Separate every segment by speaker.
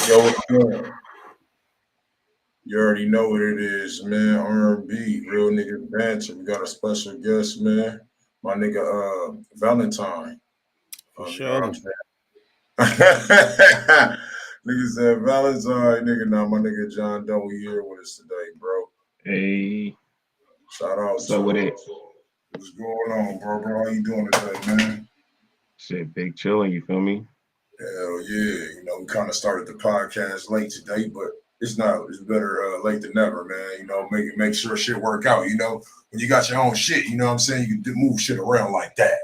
Speaker 1: Yo, what's up? You already know what it is, man. R&B, real nigga banter. We got a special guest, man. My nigga, Valentine.
Speaker 2: For
Speaker 1: You know what
Speaker 2: sure.
Speaker 1: I'm saying? Nigga said Valentine, nigga. Now my nigga John W here with us today, bro.
Speaker 3: Hey,
Speaker 1: Shout out
Speaker 3: so
Speaker 1: to
Speaker 3: with
Speaker 1: him.
Speaker 3: it,
Speaker 1: What's going on, bro? How you doing today, man?
Speaker 3: shit, big chilling. You feel me?
Speaker 1: Hell yeah. We kind of started the podcast late today, but it's better late than never, man. Make sure shit work out. When you got your own shit, you know what I'm saying? You can move shit around like that.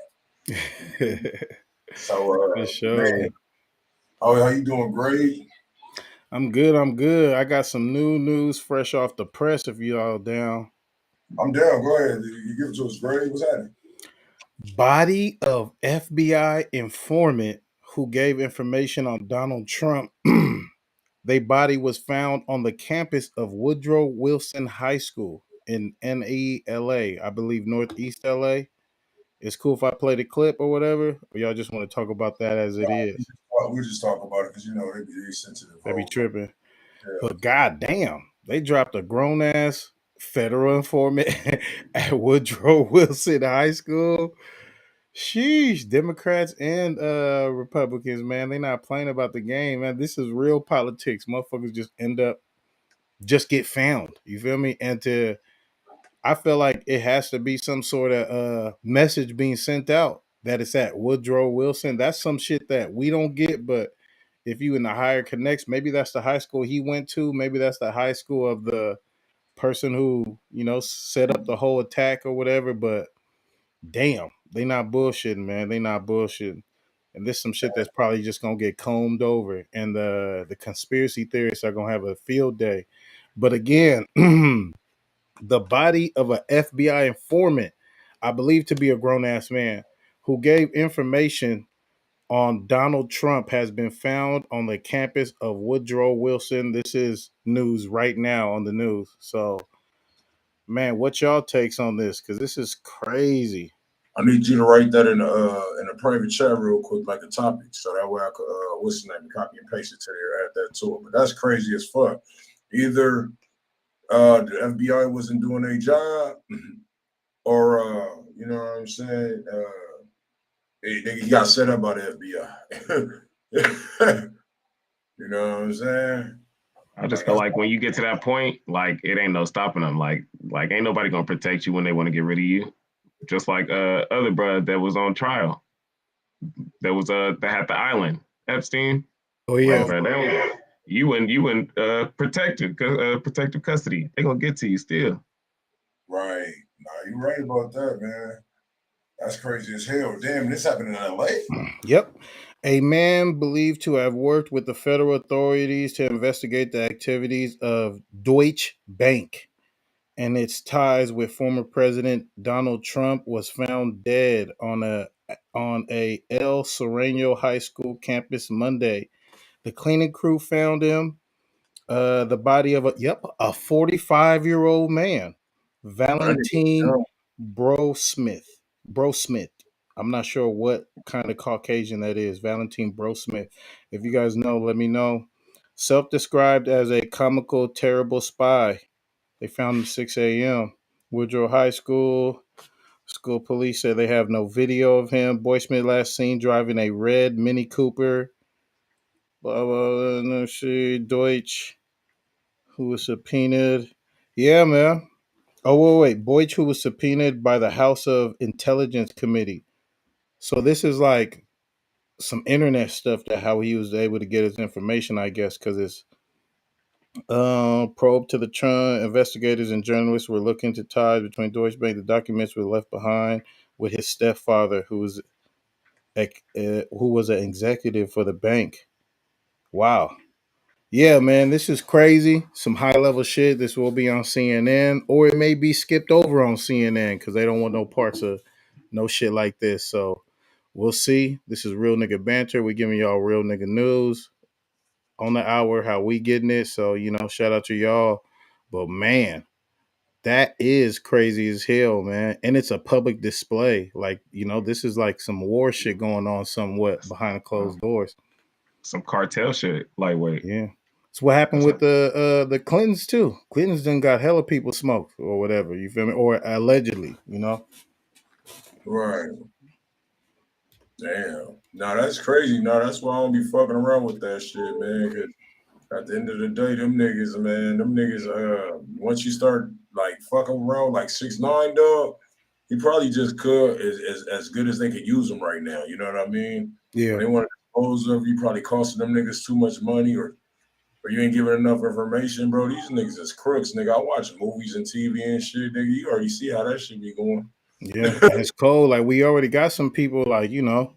Speaker 1: So,
Speaker 2: For sure.
Speaker 1: man, how you doing, Greg?
Speaker 2: I'm good. I'm good. I got some new news fresh off the press if you all down.
Speaker 1: I'm down. Go ahead. You give it to us, Greg. What's happening?
Speaker 2: Body of FBI informant who gave information on Donald Trump. Their body was found on the campus of Woodrow Wilson High School in NELA, I believe Northeast LA. It's cool if I play the clip or whatever, or y'all just want to talk about that as it is.
Speaker 1: We just talk about it because they sensitive.
Speaker 2: They be tripping.
Speaker 1: Yeah.
Speaker 2: But goddamn, they dropped a grown ass federal informant at Woodrow Wilson High School. Sheesh, Democrats and Republicans, man, they not playing about the game, man. This is real politics. Motherfuckers just get found. You feel me? I feel like it has to be some sort of message being sent out that it's at Woodrow Wilson. That's some shit that we don't get, but if you in the higher connects, maybe that's the high school he went to, maybe that's the high school of the person who, set up the whole attack or whatever, but damn, they not bullshitting, man. They not bullshitting. And this some shit that's probably just gonna get combed over. And the conspiracy theorists are gonna have a field day. But again, the body of an FBI informant, I believe to be a grown ass man, who gave information on Donald Trump has been found on the campus of Woodrow Wilson. This is news right now on the news. So, man, what y'all takes on this? Because this is crazy.
Speaker 1: I need you to write that in a private chat real quick, like a topic, so that way I could what's his name, copy and paste it to there, add that to it. But that's crazy as fuck. Either the FBI wasn't doing their job, or you know what I'm saying, he got set up by the FBI. You know what I'm saying?
Speaker 3: I just feel like when you get to that point, like it ain't no stopping them. Like ain't nobody gonna protect you when they want to get rid of you. Just like other bruh that was on trial. That was that had the island Epstein.
Speaker 2: Oh yeah,
Speaker 3: Like, bro, you in protective custody. They gonna get to you still.
Speaker 1: Right. Nah, you right about that, man. That's crazy as hell. Damn, this happened in LA?
Speaker 2: Yep. A man believed to have worked with the federal authorities to investigate the activities of Deutsche Bank and its ties with former President Donald Trump was found dead on a El Sereno High School campus Monday. The cleaning crew found him, the body of a 45-year-old man, Valentine Brosmith. Brosmith. I'm not sure what kind of Caucasian that is. Valentine Brosmith. If you guys know, let me know. Self-described as a comical, terrible spy. They found him 6 a.m. Woodrow High School. School police said they have no video of him. Boy Smith last seen driving a red Mini Cooper. Blah, blah, blah, see, Deutsch, who was subpoenaed. Yeah, man. Oh, wait. Deutsch, who was subpoenaed by the House of Intelligence Committee. So this is like some internet stuff that how he was able to get his information, I guess, because it's probe to the Trump investigators and journalists were looking to ties between Deutsche Bank. The documents were left behind with his stepfather, who was an executive for the bank. Wow. Yeah, man, this is crazy. Some high level shit. This will be on CNN, or it may be skipped over on CNN because they don't want no parts of no shit like this. So we'll see. This is real nigga banter. We giving y'all real nigga news on the hour, how we getting it. So, shout out to y'all. But man, that is crazy as hell, man. And it's a public display. Like, this is like some war shit going on somewhat behind closed doors.
Speaker 3: some cartel shit. Lightweight.
Speaker 2: Yeah. It's what happened with the Clintons too. Clintons done got hella people smoked or whatever. You feel me? Or allegedly, you know.
Speaker 1: Right. Damn. No, that's crazy. No, that's why I don't be fucking around with that shit, man. Cause at the end of the day, them niggas, once you start like fucking around like 6ix9ine, dog, he probably just could is as good as they could use him right now. You know what I mean?
Speaker 2: Yeah.
Speaker 1: When they want to dispose of you, probably costing them niggas too much money, or you ain't giving enough information, bro. These niggas is crooks, nigga. I watch movies and TV and shit, nigga. You already see how that shit be going.
Speaker 2: Yeah, and it's cold. Like we already got some people like, you know,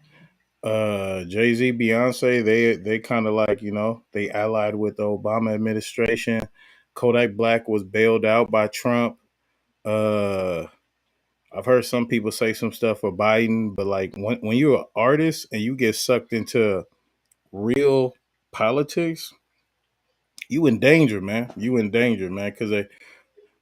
Speaker 2: Jay-Z, Beyonce, they kind of like, you know, they allied with the Obama administration. Kodak Black was bailed out by Trump. I've heard some people say some stuff for Biden, but like when you're an artist and you get sucked into real politics, you in danger, man. You in danger, man, because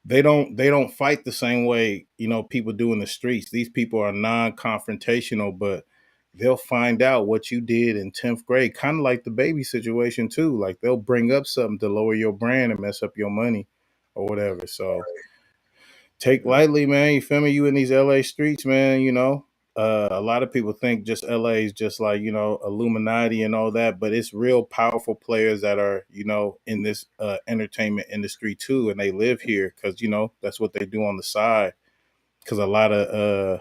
Speaker 2: they don't fight the same way, you know, people do in the streets. These people are non-confrontational, but they'll find out what you did in 10th grade, kind of like the baby situation too. Like they'll bring up something to lower your brand and mess up your money or whatever. So take lightly, man. You feel me? You in these LA streets, man, you know. A lot of people think just LA is just like, you know, Illuminati and all that, but it's real powerful players that are, you know, in this entertainment industry too, and they live here because, you know, that's what they do on the side. Because a lot of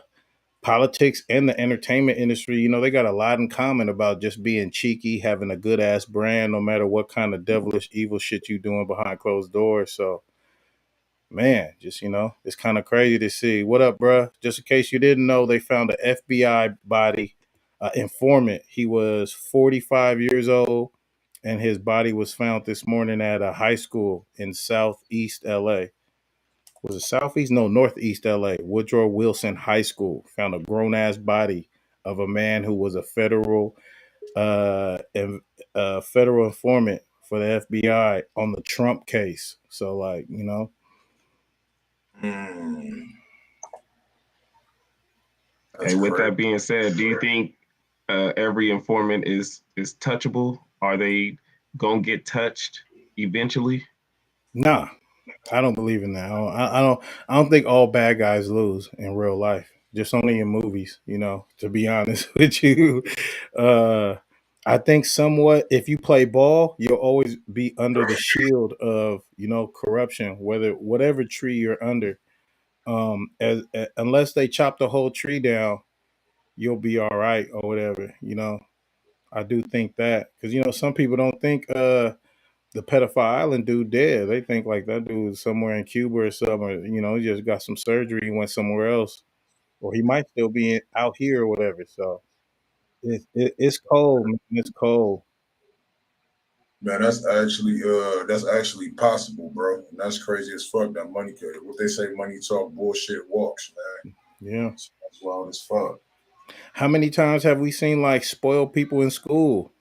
Speaker 2: politics and the entertainment industry, you know, they got a lot in common about just being cheeky, having a good ass brand, no matter what kind of devilish evil shit you doing behind closed doors. So man, just, you know, it's kind of crazy to see. What up, bruh? Just in case you didn't know, they found an FBI body, informant. He was 45 years old, and his body was found this morning at a high school in Southeast LA. Was it Southeast? No, Northeast LA. Woodrow Wilson High School found a grown ass body of a man who was a federal informant for the FBI on the Trump case. So, like, you know.
Speaker 3: Hey, with that being said, do you think every informant is touchable? Are they gonna get touched eventually?
Speaker 2: Nah, I don't believe in that. I don't think all bad guys lose in real life. Just only in movies, you know, to be honest with you. Uh I think somewhat if you play ball, you'll always be under the shield of, you know, corruption, whatever tree you're under. Unless they chop the whole tree down, you'll be all right or whatever, you know. I do think that cuz you know some people don't think the pedophile island dude dead. They think like that dude is somewhere in Cuba or something. Or, you know, he just got some surgery and went somewhere else, or he might still be out here or whatever. So it's cold, man. It's cold.
Speaker 1: Man, that's actually possible, bro. And that's crazy as fuck. That money could. What they say, money talk, bullshit walks, man.
Speaker 2: Yeah.
Speaker 1: That's wild as fuck.
Speaker 2: How many times have we seen like spoiled people in school?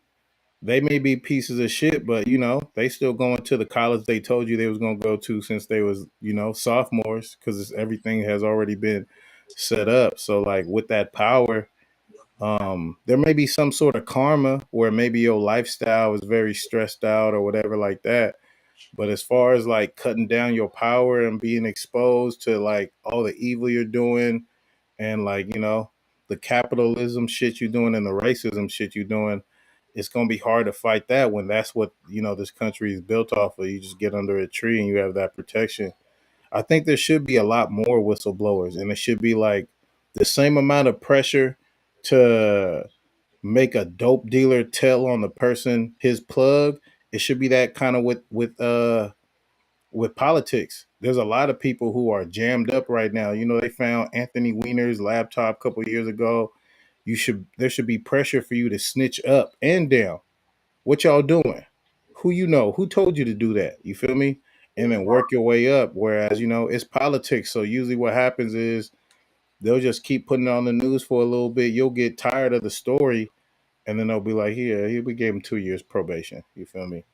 Speaker 2: They may be pieces of shit, but you know they still going to the college they told you they was gonna go to since they was, you know, sophomores because everything has already been set up. So like with that power, there may be some sort of karma where maybe your lifestyle is very stressed out or whatever like that. But as far as like cutting down your power and being exposed to like all the evil you're doing and like, you know, the capitalism shit you're doing and the racism shit you're doing, it's gonna be hard to fight that when that's what, you know, this country is built off of. You just get under a tree and you have that protection. I think there should be a lot more whistleblowers, and it should be like the same amount of pressure to make a dope dealer tell on the person his plug. It should be that kind of with politics. There's a lot of people who are jammed up right now. You know, they found Anthony Weiner's laptop a couple of years ago. There should be pressure for you to snitch up and down. What y'all doing? Who you know? Who told you to do that? You feel me? And then work your way up. Whereas, you know, it's politics. So usually what happens is they'll just keep putting it on the news for a little bit. You'll get tired of the story, and then they'll be like, here, we gave him 2 years probation. You feel me?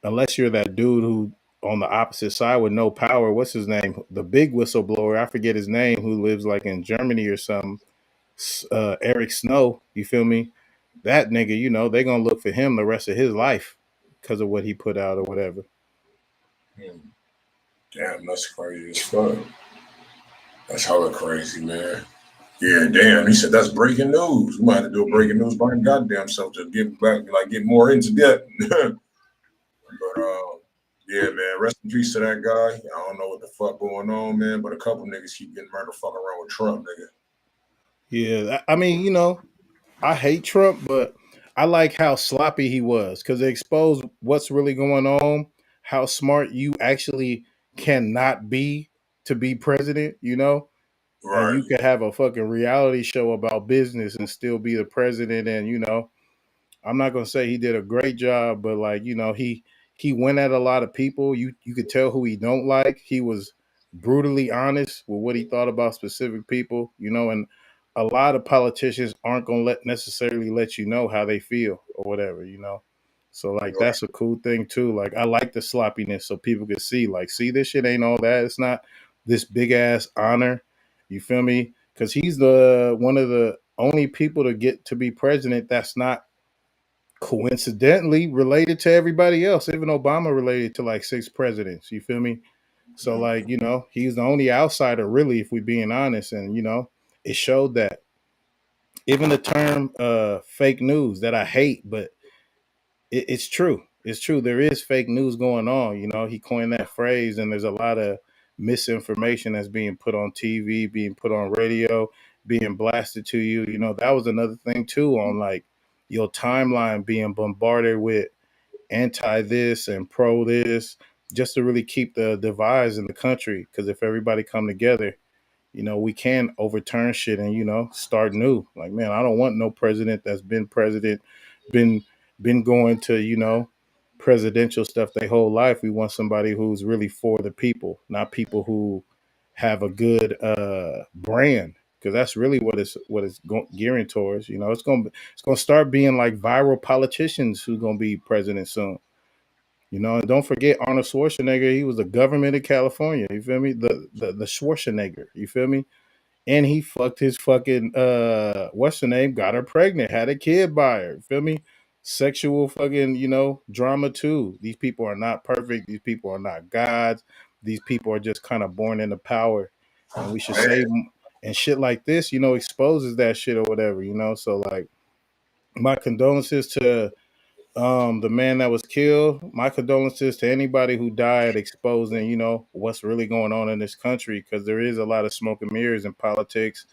Speaker 2: Unless you're that dude who on the opposite side with no power. What's his name? The big whistleblower. I forget his name. Who lives like in Germany or something. Eric Snow. You feel me? that nigga, you know, they're gonna look for him the rest of his life because of what he put out or whatever.
Speaker 1: Damn, that's crazy as fuck. That's hella crazy, man. Yeah, damn. He said that's breaking news. We might have to do a breaking news by goddamn self to get back, like get more into depth. But yeah, man. Rest in peace to that guy. I don't know what the fuck going on, man. But a couple niggas keep getting murdered fucking around with Trump, nigga.
Speaker 2: Yeah, I mean, you know, I hate Trump, but I like how sloppy he was because it exposed what's really going on, how smart you actually cannot be to be president, you know? And
Speaker 1: Right.
Speaker 2: you could have a fucking reality show about business and still be the president. And, you know, I'm not gonna say he did a great job, but like, you know, he went at a lot of people. You could tell who he don't like. He was brutally honest with what he thought about specific people, you know, and a lot of politicians aren't gonna necessarily let you know how they feel or whatever, you know. So like that's a cool thing too. Like I like the sloppiness so people can see, like, see, this shit ain't all that. It's not this big ass honor. You feel me? Because he's the one of the only people to get to be president that's not coincidentally related to everybody else. Even Obama related to like 6 presidents. You feel me? So like, you know, he's the only outsider really, if we're being honest. And you know, it showed that. Even the term fake news that I hate, but it's true. It's true. There is fake news going on. You know, he coined that phrase, and there's a lot of misinformation that's being put on TV, being put on radio, being blasted to you. You know, that was another thing too, on like your timeline being bombarded with anti this and pro this, just to really keep the divides in the country. Because if everybody come together, you know, we can overturn shit and, you know, start new. Like, man, I don't want no president that's been president, been been going to, you know, presidential stuff their whole life. We want somebody who's really for the people, not people who have a good brand, because that's really what it's gearing towards. You know, it's gonna start being like viral politicians who's gonna be president soon. You know, and don't forget Arnold Schwarzenegger. He was the government of California. You feel me? The Schwarzenegger. You feel me? And he fucked his fucking what's her name? Got her pregnant, had a kid by her. Feel me? Sexual fucking, you know, drama too. These people are not perfect. These people are not gods. These people are just kind of born into power. And we should say, and shit like this, you know, exposes that shit or whatever, you know. So like my condolences to the man that was killed. My condolences to anybody who died exposing, you know, what's really going on in this country, because there is a lot of smoke and mirrors in politics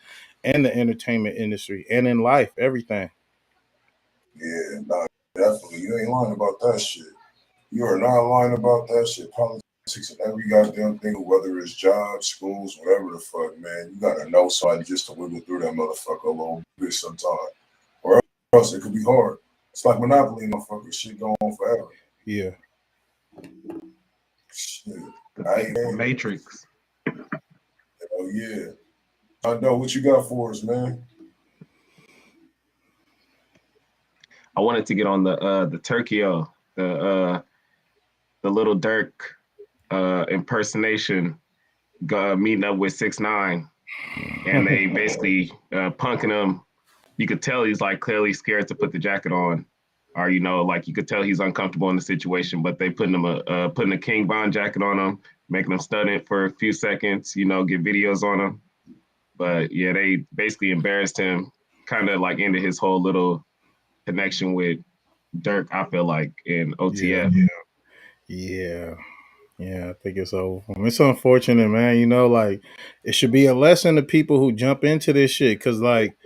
Speaker 2: and the entertainment industry and in life, everything.
Speaker 1: Yeah, nah, definitely. You ain't lying about that shit. You are not lying about that shit. Politics and every goddamn thing, whether it's jobs, schools, whatever the fuck, man. You gotta know somebody just to wiggle through that motherfucker a little bit sometime. Or else it could be hard. It's like Monopoly, motherfucker. Shit going on forever.
Speaker 2: Yeah.
Speaker 1: Shit.
Speaker 3: The Matrix.
Speaker 1: Oh yeah. I know what you got for us, man.
Speaker 3: I wanted to get on the Turkio, the Lil Durk impersonation, meeting up with 6ix9ine, and they basically punking him. You could tell he's like clearly scared to put the jacket on, or you know, like you could tell he's uncomfortable in the situation. But they putting a King Von jacket on him, making him stun it for a few seconds. You know, get videos on him. But yeah, they basically embarrassed him, kind of like ended his whole little connection with Durk, I feel like, in OTF.
Speaker 2: Yeah. I think it's over. It's unfortunate, man. You know, like it should be a lesson to people who jump into this shit, because like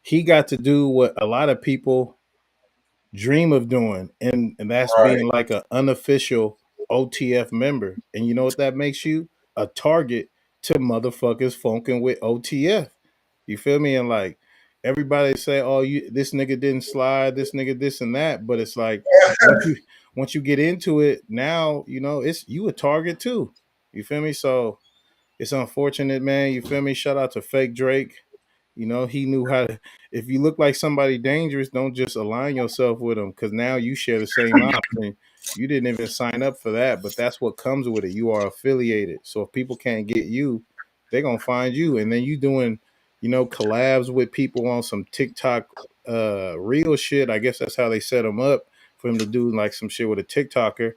Speaker 2: he got to do what a lot of people dream of doing, and that's
Speaker 1: Right.
Speaker 2: being like an unofficial OTF member. And you know what that makes you? A target to motherfuckers funking with OTF. You feel me? And like everybody say, "Oh, you this nigga didn't slide, this nigga this and that," but it's like once you get into it, now you know it's you a target too. You feel me? So it's unfortunate, man. You feel me? Shout out to Fake Drake. You know, he knew how to. If you look like somebody dangerous, don't just align yourself with them, because now you share the same option. You didn't even sign up for that, but that's what comes with it. You are affiliated. So if people can't get you, they're gonna find you, and then you doing, you know, collabs with people on some TikTok real shit. I guess that's how they set him up for him to do like some shit with a TikToker.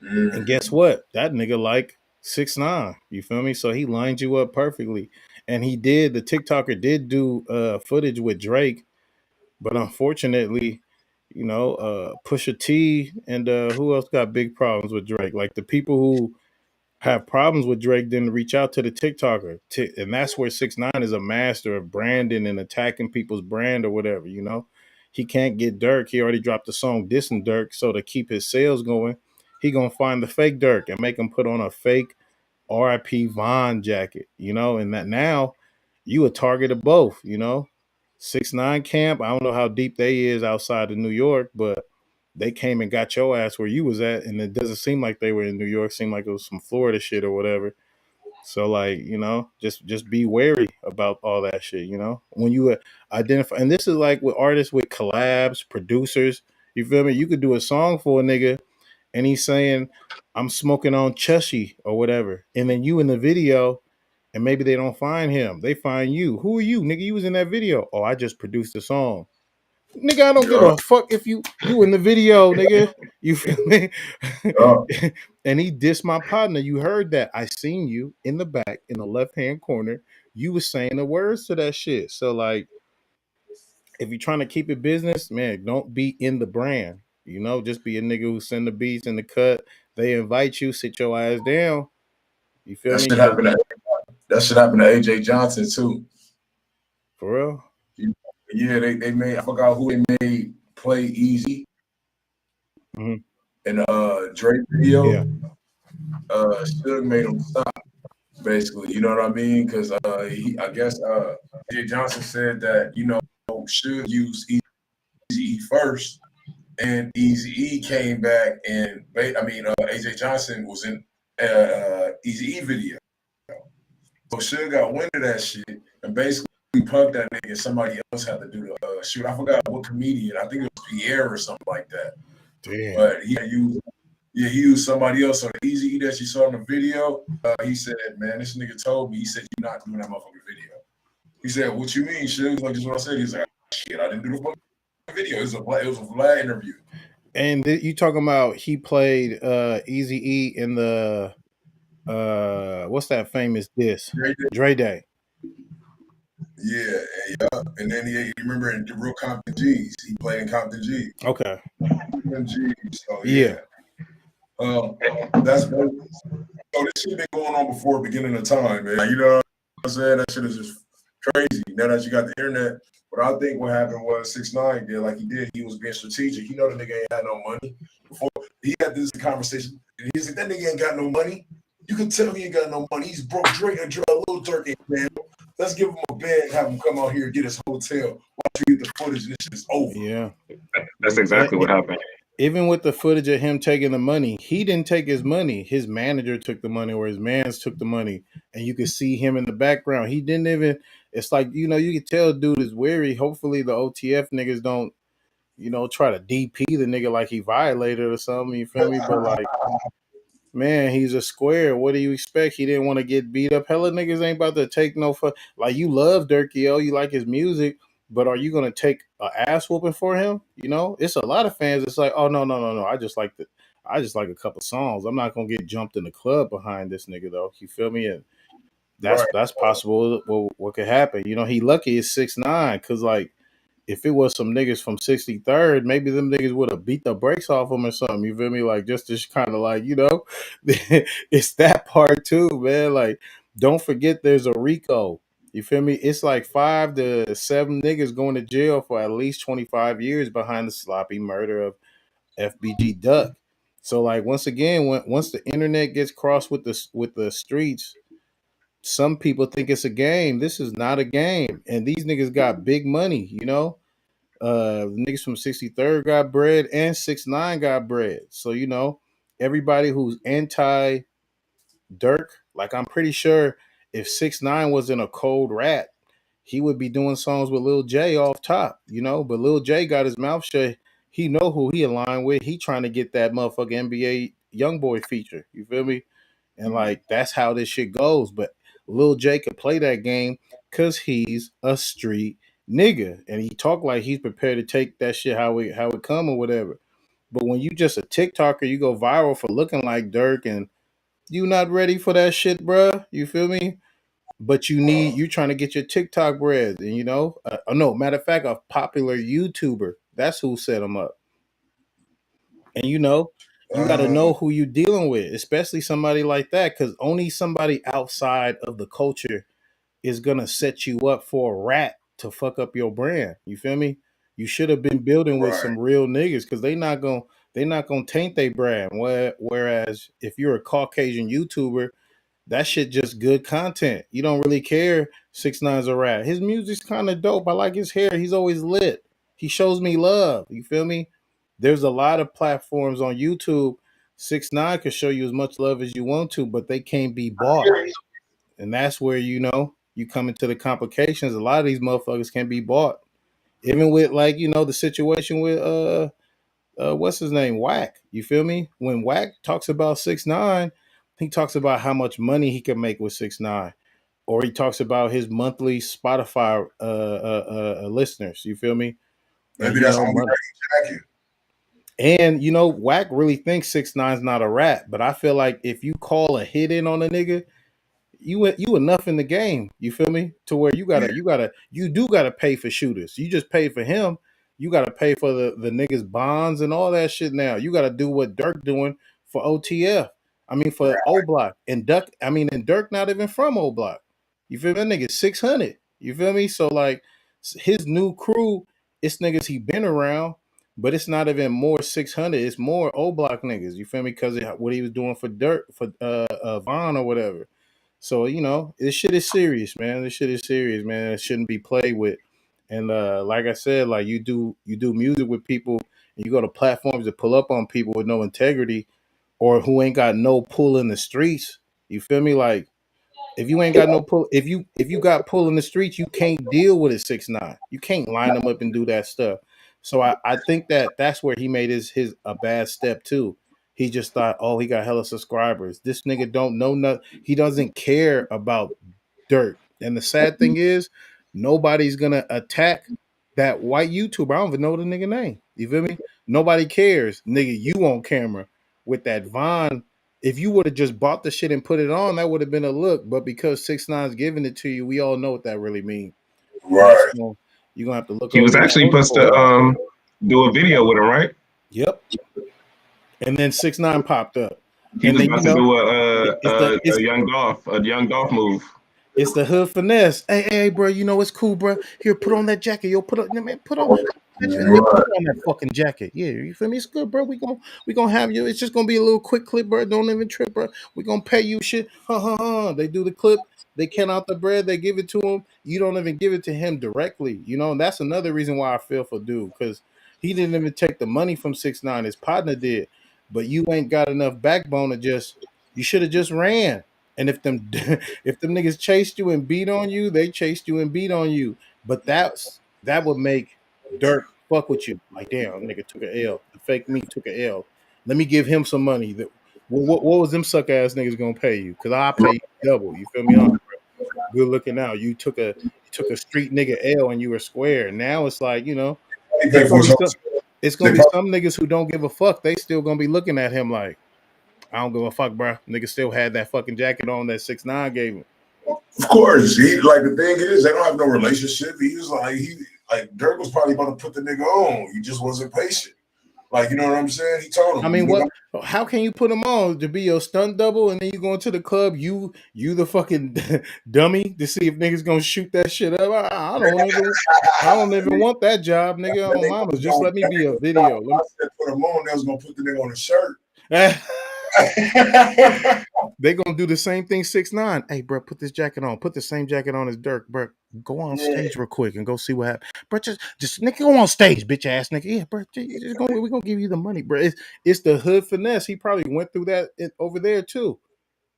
Speaker 2: And guess what? That nigga like 6ix9ine. You feel me? So he lined you up perfectly. And he did. The TikToker did do footage with Drake, but unfortunately, Pusha T and who else got big problems with Drake? Like the people who have problems with Drake didn't reach out to the TikToker. And that's where 6ix9ine is a master of branding and attacking people's brand or whatever, He can't get Durk. He already dropped a song dissing Durk. So to keep his sales going, he gonna find the fake Durk and make him put on a fake RIP Von jacket, and that now you a target of both, 6ix9ine camp. I don't know how deep they is outside of New York, but they came and got your ass where you was at, and it doesn't seem like they were in New York. It seemed like it was some Florida shit or whatever. So like, just be wary about all that shit, when you identify. And this is like with artists with collabs, producers, you feel me? You could do a song for a nigga and he's saying, I'm smoking on Chushy or whatever. And then you in the video, and maybe they don't find him. They find you. Who are you? Nigga, you was in that video. Oh, I just produced the song. Nigga, I don't give a fuck if you in the video, nigga. You feel me? And he dissed my partner. You heard that. I seen you in the back in the left-hand corner. You was saying the words to that shit. So like, if you're trying to keep it business, man, don't be in the brand. Just be a nigga who send the beats in the cut. They invite you, sit your ass down. You feel me?
Speaker 1: That should happen to AJ Johnson too.
Speaker 2: For real?
Speaker 1: Yeah, they made, I forgot who they made play Easy in Drake video.
Speaker 2: Yeah.
Speaker 1: Suge made him stop, basically. You know what I mean? Because I guess AJ Johnson said that Suge used Easy first, and Easy came back and AJ Johnson was in Easy video. So Suge got wind of that shit and basically punked that nigga, and somebody else had to do the shoot. I forgot what comedian. I think it was Pierre or something like that.
Speaker 2: Damn.
Speaker 1: But he used somebody else. So the Easy E that you saw in the video, he said, man, this nigga told me, he said, you're not doing that motherfucking video. He said, what you mean, Suge? Like, just what I said. He's like, shit, I didn't do the fucking video. It was a Vlad interview.
Speaker 2: And you talking about he played Easy E in the what's that famous diss? Dre Day.
Speaker 1: Yeah. And then you remember in the real Compton G's, he played in Compton G.
Speaker 2: Okay.
Speaker 1: Compton G. So yeah. That's so this shit been going on before beginning of time, man. You know what I'm saying? That shit is just crazy. Now that you got the internet. But I think what happened was 6ix9ine did like he did. He was being strategic. You know the nigga ain't had no money. Before he had this conversation, and he's like, that nigga ain't got no money. You can tell he ain't got no money. He's broke. Drake and Lil Durk ain't man. Let's give him a bed, have him come out here and get his hotel. Watch you get the footage, and this shit is over.
Speaker 2: Yeah.
Speaker 3: That's exactly what happened.
Speaker 2: Even with the footage of him taking the money, he didn't take his money. His manager took the money, or his mans took the money, and you could see him in the background. He didn't even. It's like, you could tell dude is weary. Hopefully the OTF niggas don't, try to DP the nigga like he violated or something. You feel me? But like, man, he's a square. What do you expect? He didn't want to get beat up. Hella niggas ain't about to take no fuck. Like, you love Durky, you like his music, but are you gonna take an ass whooping for him? It's a lot of fans. It's like, oh no. I just like a couple songs. I'm not gonna get jumped in the club behind this nigga though. You feel me? And that's possible. What could happen? He lucky is 6ix9ine, because like, if it was some niggas from 63rd, maybe them niggas would have beat the brakes off him or something. You feel me? Like, just kind of like, it's that part too, man. Like, don't forget there's a RICO. You feel me? It's like 5 to 7 niggas going to jail for at least 25 years behind the sloppy murder of FBG DUCK. So like, once again, once the internet gets crossed with the streets, some people think it's a game. This is not a game. And these niggas got big money, niggas from 63rd got bread and 6ix9ine got bread. So, everybody who's anti Durk, like, I'm pretty sure if 6ix9ine wasn't a cold rat, he would be doing songs with Lil J off top, but Lil J got his mouth shut. He know who he aligned with. He trying to get that motherfucking NBA Youngboy feature. You feel me? And like, that's how this shit goes. But Lil J could play that game because he's a street nigga, and he talk like he's prepared to take that shit how it come or whatever. But when you just a TikToker, you go viral for looking like Durk, and you not ready for that shit, bruh. You feel me? But you trying to get your TikTok bread, and no, matter of fact, a popular YouTuber, that's who set him up. And you got to know who you dealing with, especially somebody like that, because only somebody outside of the culture is gonna set you up for a rat to fuck up your brand. You feel me? You should have been building with some real niggas, because they not gonna taint their brand. Whereas if you're a Caucasian YouTuber, that shit just good content. You don't really care 6ix9ine's a rat. His music's kind of dope. I like his hair. He's always lit. He shows me love. You feel me? There's a lot of platforms on YouTube. 6ix9ine can show you as much love as you want to, but they can't be bought. And that's where you come into the complications. A lot of these motherfuckers can't be bought. Even with the situation with what's his name, Wack. You feel me? When Wack talks about 6ix9ine, he talks about how much money he can make with 6ix9ine, or he talks about his monthly Spotify listeners. You feel me?
Speaker 1: Maybe that's how we jacket.
Speaker 2: And Wack really thinks 6ix9ine's not a rat, but I feel like if you call a hit in on a nigga, you enough in the game. You feel me? To where you do gotta pay for shooters. You just pay for him. You gotta pay for the niggas bonds and all that shit. Now you gotta do what Durk doing for OTF. I mean for O Block and Duck. I mean and Durk not even from O Block. You feel me? That nigga 600. You feel me? So like his new crew, it's niggas he been around, but it's not even more 600. It's more O Block niggas. You feel me? Because of what he was doing for Durk for Von or whatever. So this shit is serious, man. This shit is serious, man. It shouldn't be played with. And like I said, like you do music with people, and you go to platforms that pull up on people with no integrity, or who ain't got no pull in the streets. You feel me? Like if you ain't got no pull, if you got pull in the streets, you can't deal with a 6ix9ine. You can't line them up and do that stuff. So I think that's where he made his a bad step too. He just thought, oh, he got hella subscribers. This nigga don't know nothing. He doesn't care about dirt. And the sad thing is, nobody's gonna attack that white YouTuber. I don't even know the nigga name. You feel me? Nobody cares, nigga. You on camera with that Von. If you would have just bought the shit and put it on, that would have been a look. But because 6ix9ine's giving it to you, we all know what that really means.
Speaker 1: Right.
Speaker 2: You're gonna have to look.
Speaker 3: He was actually supposed to do a video with him, right?
Speaker 2: Yep. And then 6ix9ine popped up.
Speaker 3: He was about to do a young golf move.
Speaker 2: It's the hood finesse. Hey, bro, it's cool, bro. Here, put on that jacket. Yo, put on that fucking jacket. Yeah, you feel me? It's good, bro. We gonna have you. It's just gonna be a little quick clip, bro. Don't even trip, bro. We gonna pay you shit. They do the clip. They count out the bread. They give it to him. You don't even give it to him directly. And that's another reason why I feel for dude, because he didn't even take the money from 6ix9ine. His partner did, but you ain't got enough backbone to you should have just ran. And if them niggas chased you and beat on you, they chased you and beat on you. But that would make Durk fuck with you. Like, damn, nigga took an L. The fake me took an L. Let me give him some money. What was them suck ass niggas gonna pay you? Because I'll pay you double. You feel me? Good looking out. You took a street nigga L and you were square. Now it's like, it's gonna be some niggas who don't give a fuck. They still gonna be looking at him like, I don't give a fuck, bro. Nigga still had that fucking jacket on that 6ix9ine gave him.
Speaker 1: Of course, the thing is, they don't have no relationship. He was like Durk was probably about to put the nigga on. He just wasn't patient. Like, you know what I'm saying? He told him.
Speaker 2: I mean, how can you put him on to be your stunt double, and then you go into the club, you the fucking dummy, to see if niggas gonna shoot that shit up? I don't even want that job, nigga. On mama, just let me be a video.
Speaker 1: I said put him on. They was gonna put the nigga on a shirt.
Speaker 2: They gonna do the same thing 6ix9ine. Hey, bro, put this jacket on. Put the same jacket on as Durk, bro. Go on stage real quick and go see what happens. Bro, just nigga, go on stage, bitch ass nigga. Yeah, bro, we gonna give you the money, bro. It's the hood finesse. He probably went through that over there too.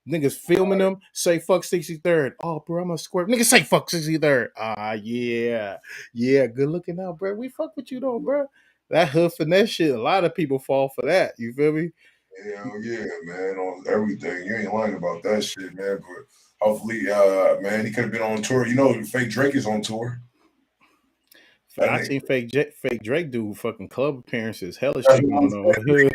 Speaker 2: Niggas filming them, say fuck 63rd. Oh, bro, I'm a square. Nigga, say fuck 63rd. Yeah, good looking out, bro. We fuck with you though, bro. That hood finesse shit, a lot of people fall for that. You feel me?
Speaker 1: Hell yeah, man, on everything. You ain't lying about that shit, man. But hopefully, man, he could have been on tour. Fake Drake is on tour.
Speaker 2: And
Speaker 1: That
Speaker 2: I
Speaker 1: nigga,
Speaker 2: seen fake Drake do fucking club appearances. Hella
Speaker 1: that's
Speaker 2: shit
Speaker 1: what I'm
Speaker 2: going on.
Speaker 1: saying.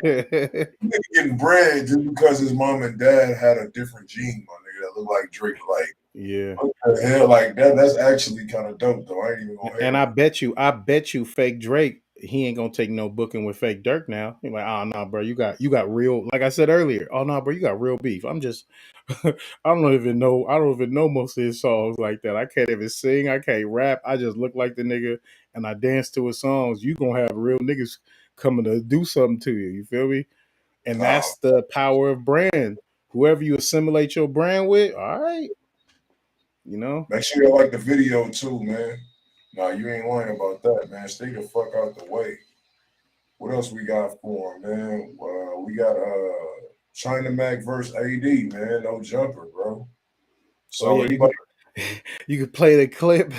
Speaker 1: Nigga getting bread just because his mom and dad had a different gene, my nigga, that looked like Drake. Like,
Speaker 2: Yeah.
Speaker 1: what the hell? Like that's actually kind of dope though. I ain't even gonna hate
Speaker 2: And
Speaker 1: on
Speaker 2: I bet you fake Drake, he ain't gonna take no booking with fake Dirk now. He's like, oh no, bro, you got real, like I said earlier. Oh no, bro, you got real beef. I'm just I don't even know most of his songs like that. I can't even sing, I can't rap. I just look like the nigga and I dance to his songs. You gonna have real niggas coming to do something to you. You feel me? And
Speaker 1: Nah,
Speaker 2: that's the power of brand. Whoever you assimilate your brand with, all right, you know.
Speaker 1: make sure you like the video too, man. Nah, you ain't lying about that, man. Stay the fuck out the way. What else we got for him, man? We got China Mac versus AD, man. No jumper, bro.
Speaker 2: Oh
Speaker 1: So
Speaker 2: yeah,
Speaker 1: anybody,
Speaker 2: you could play the clip.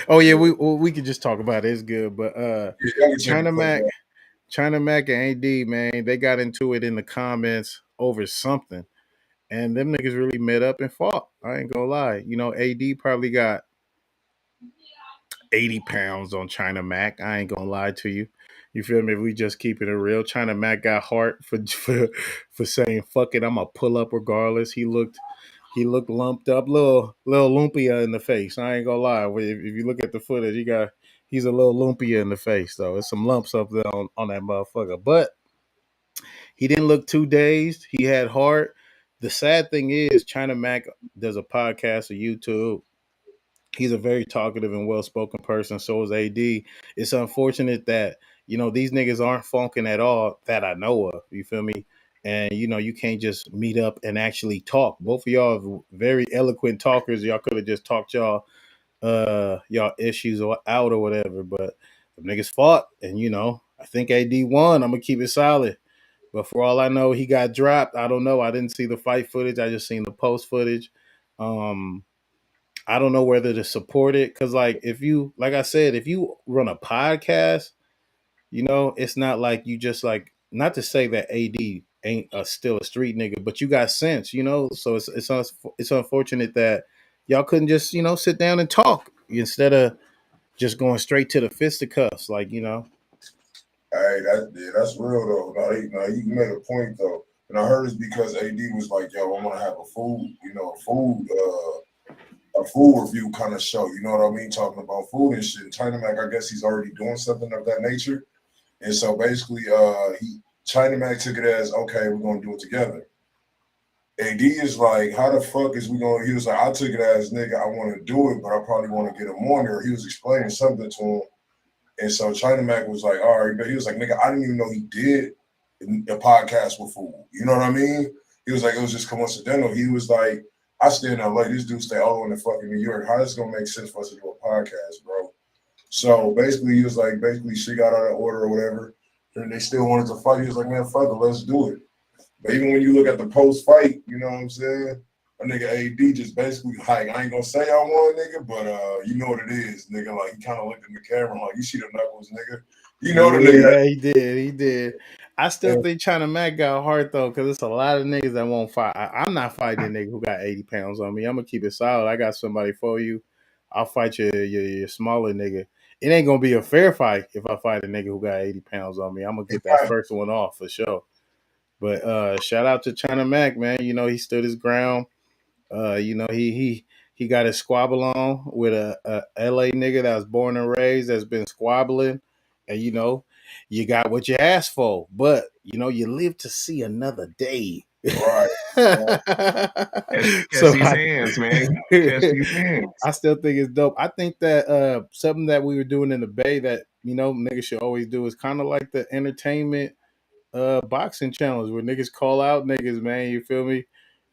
Speaker 2: Oh yeah, we could just talk about it. It's good, but
Speaker 1: y'all can take a
Speaker 2: China
Speaker 1: clip
Speaker 2: Mac,
Speaker 1: back.
Speaker 2: China Mac and AD, man, they got into it in the comments over something, and them niggas really met up and fought. I ain't gonna lie. You know, AD probably got 80 pounds on China Mac. I ain't gonna lie to you. You feel me? If we just keeping it real, China Mac got heart for saying fuck it. I'm gonna pull up regardless. He looked lumped up, little lumpia in the face. I ain't gonna lie. If you look at the footage, he's a little lumpia in the face though. There's some lumps up there on that motherfucker. But he didn't look too dazed. He had heart. The sad thing is, China Mac does a podcast or YouTube. He's a very talkative and well spoken person. So is AD. It's unfortunate that these niggas aren't funking at all that I know of. You feel me? And you can't just meet up and actually talk. Both of y'all are very eloquent talkers. Y'all could have just talked y'all issues out or whatever. But the niggas fought, and I think AD won. I'm gonna keep it solid. But for all I know, he got dropped. I don't know. I didn't see the fight footage. I just seen the post footage. Um, I don't know whether to support it because, like I said, if you run a podcast, it's not like you just like. Not to say that AD ain't still a street nigga, but you got sense, So it's unfortunate that y'all couldn't just sit down and talk instead of just going straight to the fisticuffs,
Speaker 1: Hey, that's real though. Now you made a point though, and I heard it's because AD was like, "Yo, I want to have a food review kind of show." You know what I mean? Talking about food and shit. China Mac, I guess he's already doing something of that nature, and so basically, China Mac took it as, okay, we're gonna do it together. AD is like, how the fuck is we going? He was like, I took it as, nigga, I want to do it, but I probably want to get him on there. He was explaining something to him. And so China Mac was like, all right, but he was like, nigga, I didn't even know he did a podcast with food. You know what I mean? He was like, it was just coincidental. He was like, I stay in LA. This dude stay all the way in fucking New York. How is it gonna make sense for us to do a podcast, bro? So basically, he was like, she got out of order or whatever. And they still wanted to fight. He was like, man, fuck it, let's do it. But even when you look at the post fight, you know what I'm saying? A nigga AD just basically like, I ain't gonna say I won, nigga, but you know what it is, nigga. Like he kind of looked in the camera like, you see the knuckles, nigga. You know the nigga.
Speaker 2: Yeah, he did. I still think China Mac got heart though, because it's a lot of niggas that won't fight. I'm not fighting a nigga who got 80 pounds on me. I'm gonna keep it solid. I got somebody for you. I'll fight your smaller nigga. It ain't gonna be a fair fight if I fight a nigga who got 80 pounds on me. I'm gonna get that first one off for sure. But shout out to China Mac, man. He stood his ground. He got his squabble on with a LA nigga that was born and raised that's been squabbling, and you got what you asked for, but you live to see another day.
Speaker 1: Right.
Speaker 3: Catch
Speaker 2: So
Speaker 3: these hands, man. Catch these hands.
Speaker 2: I still think it's dope. I think that something that we were doing in the Bay that niggas should always do is kind of like the entertainment boxing challenge where niggas call out niggas, man. You feel me?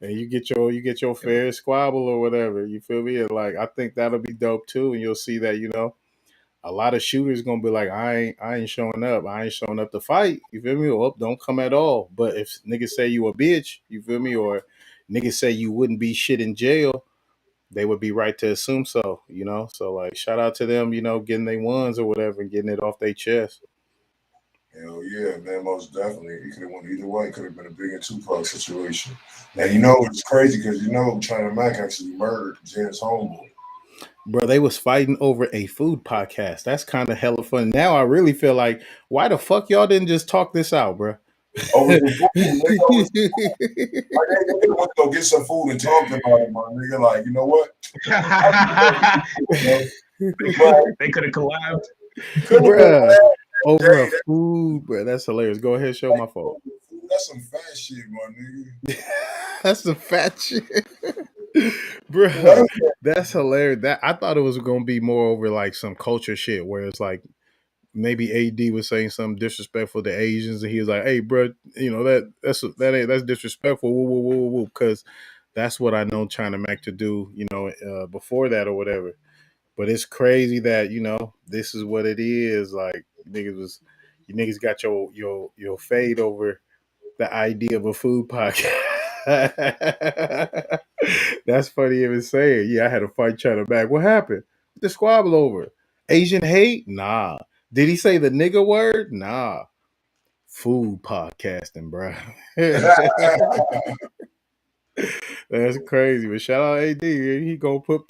Speaker 2: And you get your fair squabble or whatever. You feel me? And like I think that'll be dope too. And you'll see that a lot of shooters gonna be like, I ain't showing up. I ain't showing up to fight. You feel me? Or don't come at all. But if niggas say you a bitch, you feel me? Or niggas say you wouldn't be shit in jail, they would be right to assume so. So like shout out to them. Getting their ones or whatever and getting it off their chest.
Speaker 1: Hell yeah, man, most definitely. It could have went either way. It could have been a Big and Tupac situation. And it's crazy because China Mac actually murdered Jen's homeboy.
Speaker 2: Bro, they was fighting over a food podcast. That's kind of hella fun. Now I really feel like, why the fuck y'all didn't just talk this out, bro?
Speaker 1: Over some food, nigga. Like, they went to go get some food and talk about it, my nigga. Like, you know what?
Speaker 3: They could have collabed.
Speaker 2: Bruh, over a food, bro. That's hilarious. Go ahead, show my fault.
Speaker 1: That's some fat shit, my nigga.
Speaker 2: That's some fat shit. Bro, that's hilarious. That I thought it was gonna be more over like some culture shit where it's like maybe AD was saying something disrespectful to Asians, and he was like, "Hey, bro, you know that's disrespectful." Woo, woo, woo, woo, woo, because that's what I know China Mac to do, you know, before that or whatever. But it's crazy that this is what it is. Like you niggas got your fade over the idea of a food podcast. That's funny even saying. Yeah, I had a fight China Mac. What happened? The squabble over Asian hate? Nah. Did he say the nigga word? Nah. Food podcasting, bro. That's crazy. But shout out AD. He gonna put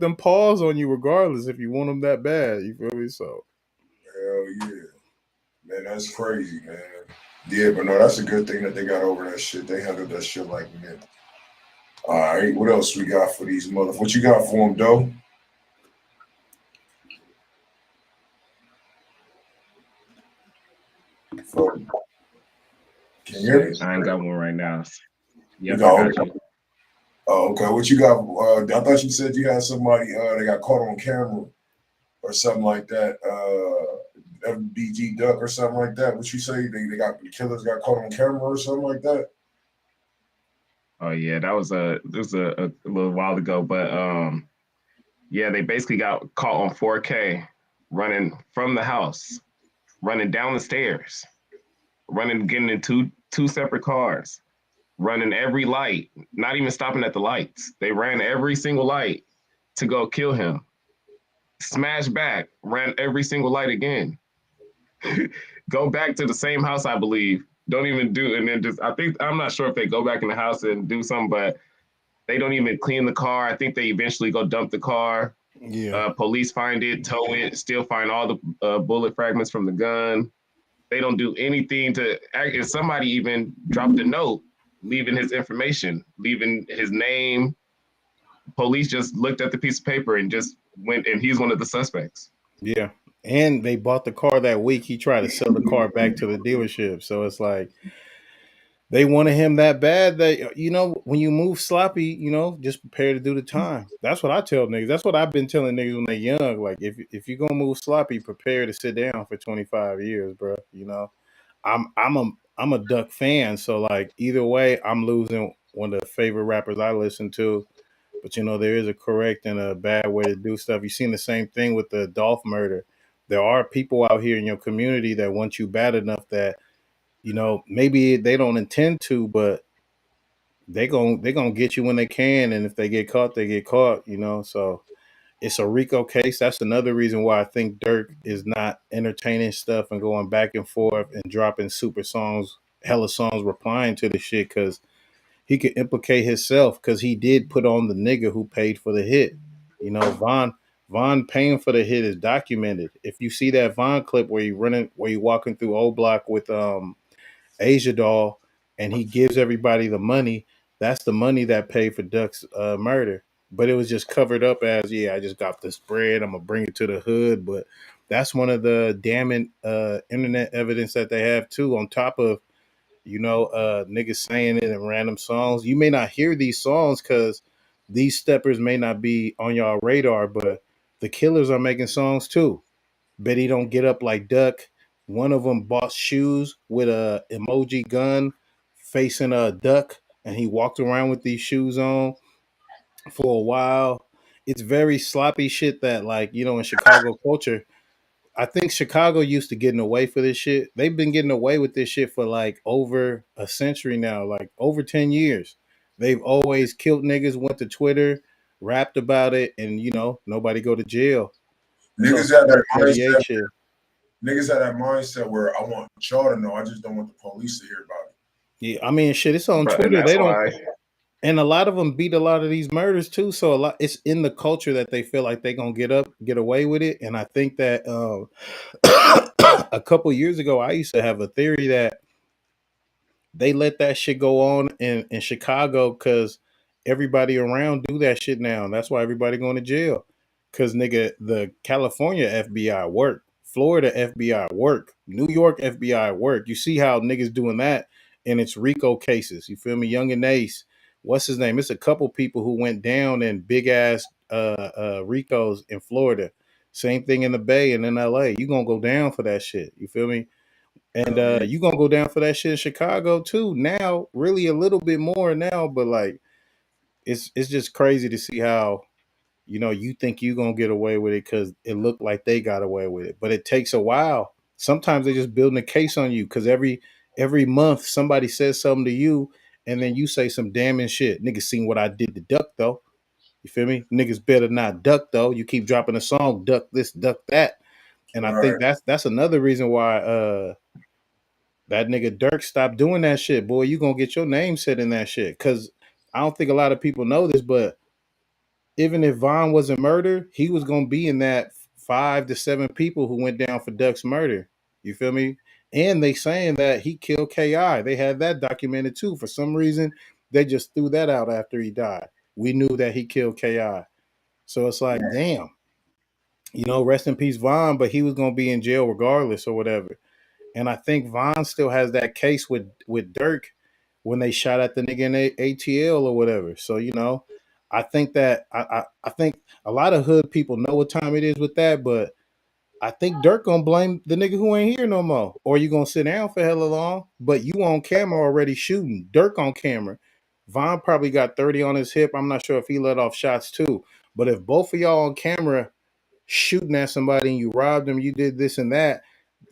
Speaker 2: them paws on you regardless if you want them that bad. You feel me? So
Speaker 1: hell yeah. Man, that's crazy, man. Yeah, but no, that's a good thing that they got over that shit. They handled that shit like men. All right, what else we got for these motherfuckers? What you got for them, though? Can you hear me?
Speaker 3: I ain't got one right now. Yep,
Speaker 1: No.
Speaker 3: I got you.
Speaker 1: Oh, okay. What you got? I thought you said you had somebody that got caught on camera or something like that. FBG DUCK or something like that. What you say? They got the killers got caught on camera or something like that.
Speaker 3: Oh yeah, that was a little while ago, but yeah, they basically got caught on 4K running from the house, running down the stairs, getting in two separate cars, running every light, not even stopping at the lights. They ran every single light to go kill him. Smash back, ran every single light again. Go back to the same house, I believe. Don't even do, and then just, I'm not sure if they go back in the house and do something, but they don't even clean the car. I think they eventually go dump the car.
Speaker 2: yeah.
Speaker 3: Police find it, tow it, still find all the bullet fragments from the gun. They don't do anything to, if somebody even dropped a note, leaving his information, leaving his name. Police just looked at the piece of paper and just went, and he's one of the suspects.
Speaker 2: Yeah. And they bought the car that week. He tried to sell the car back to the dealership. So it's like they wanted him that bad that, when you move sloppy, just prepare to do the time. That's what I tell niggas. That's what I've been telling niggas when they're young. Like, if you're going to move sloppy, prepare to sit down for 25 years, bro. I'm a Duck fan. So, like, either way, I'm losing one of the favorite rappers I listen to. But, there is a correct and a bad way to do stuff. You've seen the same thing with the Dolph murder. There are people out here in your community that want you bad enough that, maybe they don't intend to, but they're gonna get you when they can. And if they get caught, they get caught, So it's a RICO case. That's another reason why I think Durk is not entertaining stuff and going back and forth and dropping super songs, hella songs replying to the shit, because he could implicate himself, because he did put on the nigga who paid for the hit. Von paying for the hit is documented. If you see that Von clip where you walking through O Block with Asia Doll and he gives everybody the money, that's the money that paid for Duck's murder. But it was just covered up as, I just got this bread, I'm gonna bring it to the hood. But that's one of the damning internet evidence that they have too, on top of niggas saying it in random songs. You may not hear these songs because these steppers may not be on y'all radar, but the killers are making songs too. Bet he don't get up like Duck. One of them bought shoes with a emoji gun facing a duck, and he walked around with these shoes on for a while. It's very sloppy shit that, like, in Chicago culture, I think Chicago used to getting away for this shit. They've been getting away with this shit for like over a century now, like over 10 years. They've always killed niggas, went to Twitter, rapped about it, and nobody go to jail.
Speaker 1: Niggas had that
Speaker 2: 38
Speaker 1: mindset.
Speaker 2: shit.
Speaker 1: Niggas had that mindset where I want y'all to know. I just don't want the police to hear about it.
Speaker 2: Yeah, I mean, shit, it's on
Speaker 3: But,
Speaker 2: Twitter.
Speaker 3: and that's
Speaker 2: They don't.
Speaker 3: why
Speaker 2: And a lot of them beat a lot of these murders too. So a lot, it's in the culture that they feel like they gonna get away with it. And I think that a couple years ago, I used to have a theory that they let that shit go on in Chicago because everybody around do that shit now. And that's why everybody going to jail. Cause nigga, the California FBI work, Florida FBI work, New York FBI work. You see how niggas doing that, and it's RICO cases. You feel me? Young and Ace. What's his name? It's a couple people who went down in big ass RICOs in Florida. Same thing in the Bay and in LA. You gonna go down for that shit. You feel me? And you gonna go down for that shit in Chicago too. Now, really a little bit more now, but like it's just crazy to see how you think you gonna get away with it because it looked like they got away with it, but it takes a while. Sometimes they just building a case on you because every month somebody says something to you, and then you say some damning shit. Niggas seen what I did to Duck though. You feel me? Niggas better not duck though. You keep dropping a song, duck this, duck that, and I think
Speaker 1: Right.
Speaker 2: that's another reason why that nigga Durk stopped doing that shit. Boy, you gonna get your name said in that shit. Cause I don't think a lot of people know this, but even if Vaughn wasn't murdered, he was gonna be in that 5 to 7 people who went down for Duck's murder. You feel me? And they saying that he killed KI. They had that documented too. For some reason, they just threw that out after he died. We knew that he killed KI. So it's like, damn, rest in peace, Vaughn, but he was gonna be in jail regardless or whatever. And I think Vaughn still has that case with Durk when they shot at the nigga in ATL or whatever. So I think that I think a lot of hood people know what time it is with that, but I think Durk gonna blame the nigga who ain't here no more, or you gonna sit down for hella long. But you on camera already shooting. Durk on camera. Vaughn probably got 30 on his hip. I'm not sure if he let off shots too. But if both of y'all on camera shooting at somebody and you robbed them, you did this and that,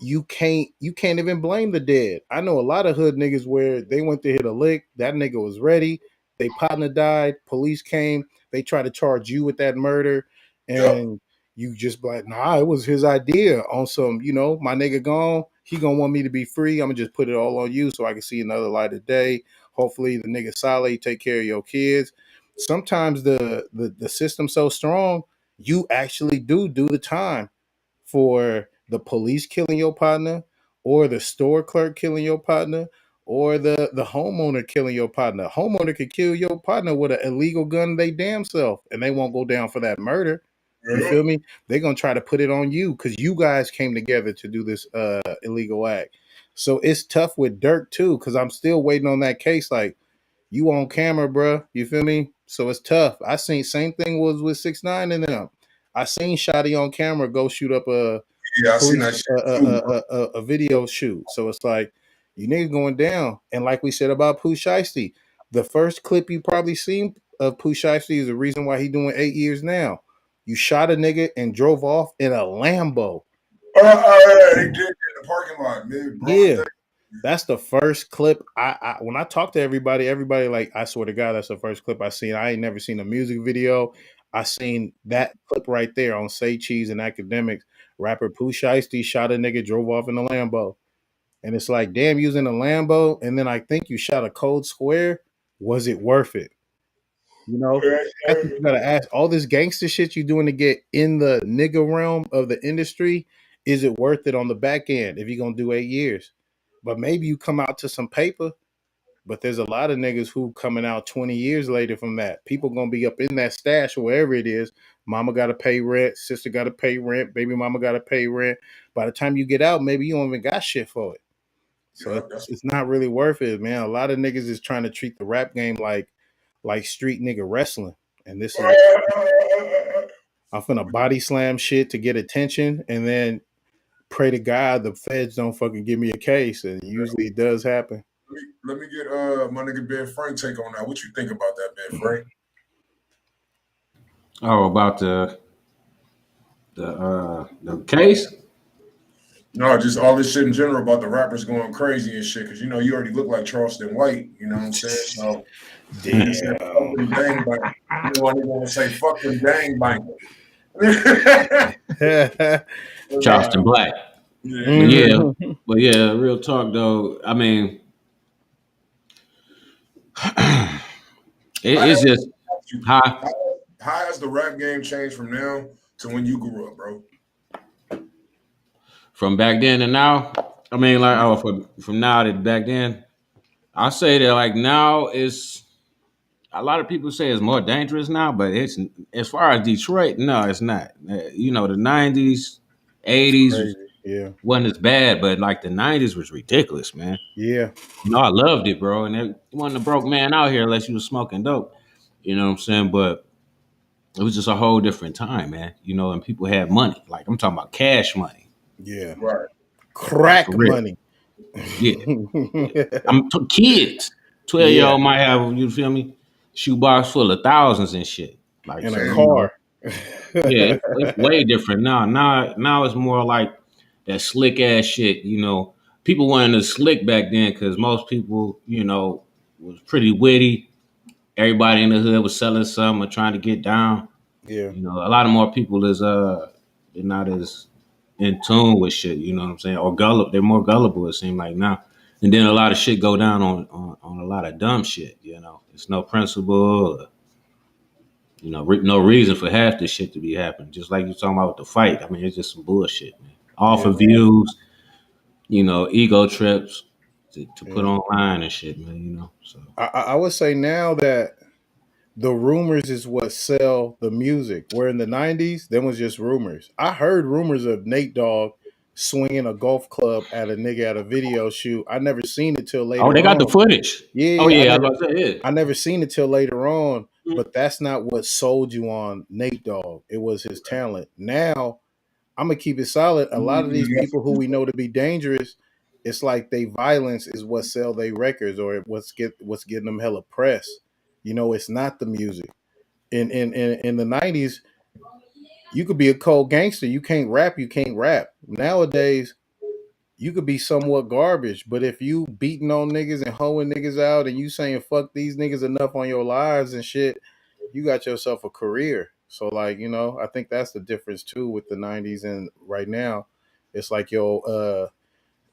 Speaker 2: you can't even blame the dead. I know a lot of hood niggas where they went to hit a lick, that nigga was ready, they partner died, police came, they try to charge you with that murder,
Speaker 1: Yep.
Speaker 2: and you just like, nah, it was his idea on some, my nigga gone, he gonna want me to be free, I'm gonna just put it all on you so I can see another light of day. Hopefully the nigga solid, take care of your kids. Sometimes the system's so strong, you actually do the time for the police killing your partner, or the store clerk killing your partner, or the homeowner killing your partner. Homeowner could kill your partner with an illegal gun they damn self, and they won't go down for that murder. You
Speaker 1: Yep.
Speaker 2: feel me? They're gonna try to put it on you because you guys came together to do this illegal act. So it's tough with Durk too, because I'm still waiting on that case. Like, you on camera, bro. You feel me? So it's tough. I seen same thing was with 6ix9ine and them. I seen Shotty on camera go shoot up a
Speaker 1: Yeah, I seen
Speaker 2: police
Speaker 1: that shit too, bro.
Speaker 2: a video shoot. So it's like you niggas going down. And like we said about Pooh Shiesty, the first clip you probably seen of Pooh Shiesty is the reason why he doing 8 years now. You shot a nigga and drove off in a Lambo.
Speaker 1: They did in the parking lot, man. Broad
Speaker 2: Yeah.
Speaker 1: day.
Speaker 2: That's the first clip. I when I talk to everybody like, I swear to God, that's the first clip I seen. I ain't never seen a music video. I seen that clip right there on Say Cheese and Academics. Rapper Pooh Shiesty shot a nigga, drove off in a Lambo. And it's like, damn, using a Lambo, and then I think you shot a cold square. Was it worth it? That's what you gotta ask. All this gangster shit you doing to get in the nigga realm of the industry, is it worth it on the back end if you're gonna do 8 years? But maybe you come out to some paper, but there's a lot of niggas who coming out 20 years later from that. People gonna be up in that stash or wherever it is. Mama gotta pay rent, sister gotta pay rent, baby mama gotta pay rent. By the time you get out, maybe you don't even got shit for it. So
Speaker 1: Yep, that's
Speaker 2: it's not really worth it, man. A lot of niggas is trying to treat the rap game like street nigga wrestling. And this is I'm finna body slam shit to get attention and then pray to God the feds don't fucking give me a case. And usually it does happen.
Speaker 1: let me get my nigga Ben Frank take on that. What you think about that, Ben Frank?
Speaker 4: Oh, about the case?
Speaker 1: No, just all this shit in general about the rappers going crazy and shit. Cause you already look like Charleston White. You know what I'm saying? So
Speaker 2: Damn.
Speaker 1: fuck them gang bangers. I didn't want to say fuck them gang bangers.
Speaker 4: Charleston Black.
Speaker 1: Yeah.
Speaker 4: But yeah, real talk though. I mean, It's just how
Speaker 1: How has the rap game changed from now to when you grew up, bro?
Speaker 4: from back then to now. I mean, like from now to back then. I say that like now is a lot of people say it's more dangerous now, but it's as far as Detroit, no, it's not. You know, the '90s,
Speaker 2: It's
Speaker 4: '80s
Speaker 2: crazy. Yeah.
Speaker 4: wasn't as bad, but like the '90s was ridiculous, man.
Speaker 2: Yeah.
Speaker 4: You know, I loved it, bro. And it wasn't a broke man out here unless you was smoking dope. You know what I'm saying? But it was just a whole different time, man. You know, and people had money. Like I'm talking about cash money.
Speaker 2: Yeah.
Speaker 1: Right.
Speaker 2: Crack
Speaker 4: For real.
Speaker 2: money.
Speaker 4: Yeah. I'm kids. 12-year-old might have, you feel me, shoebox full of thousands and shit. Like
Speaker 2: In
Speaker 4: so,
Speaker 2: a
Speaker 4: you know,
Speaker 2: car.
Speaker 4: yeah, it's way different now. Now it's more like that slick ass shit. You know, people wanted to slick back then because most people, you know, was pretty witty. Everybody in the hood was selling something or trying to get down.
Speaker 2: Yeah.
Speaker 4: You know, a lot of more people is they're not as in tune with shit. You know what I'm saying? Or gullible. They're more gullible. It seems like now. And then a lot of shit go down on a lot of dumb shit. You know, it's no principle. Or, you know, no reason for half this shit to be happening. Just like you're talking about with the fight. I mean, it's just some bullshit, man. All for views, you know, ego trips to put online and shit, man, you know. So
Speaker 2: I would say now that the rumors is what sell the music. Where in the 90s, there was just rumors. I heard rumors of Nate Dogg swinging a golf club at a nigga at a video shoot. I never seen it till later
Speaker 4: oh, they got the
Speaker 2: on.
Speaker 4: footage. Oh
Speaker 2: Yeah,
Speaker 4: yeah, I was about to say,
Speaker 2: I never seen it till later on, but that's not what sold you on Nate Dogg. It was his talent. Now, I'm gonna keep it solid. A lot of these people who we know to be dangerous, it's like they violence is what sell their records or what's getting them hella press. You know, it's not the music. In the 90s, you could be a cold gangster. You can't rap, you can't rap. Nowadays, you could be somewhat garbage, but if you beating on niggas and hoeing niggas out and you saying fuck these niggas enough on your lives and shit, you got yourself a career. So like, you know, I think that's the difference too with the 90s and right now. It's like your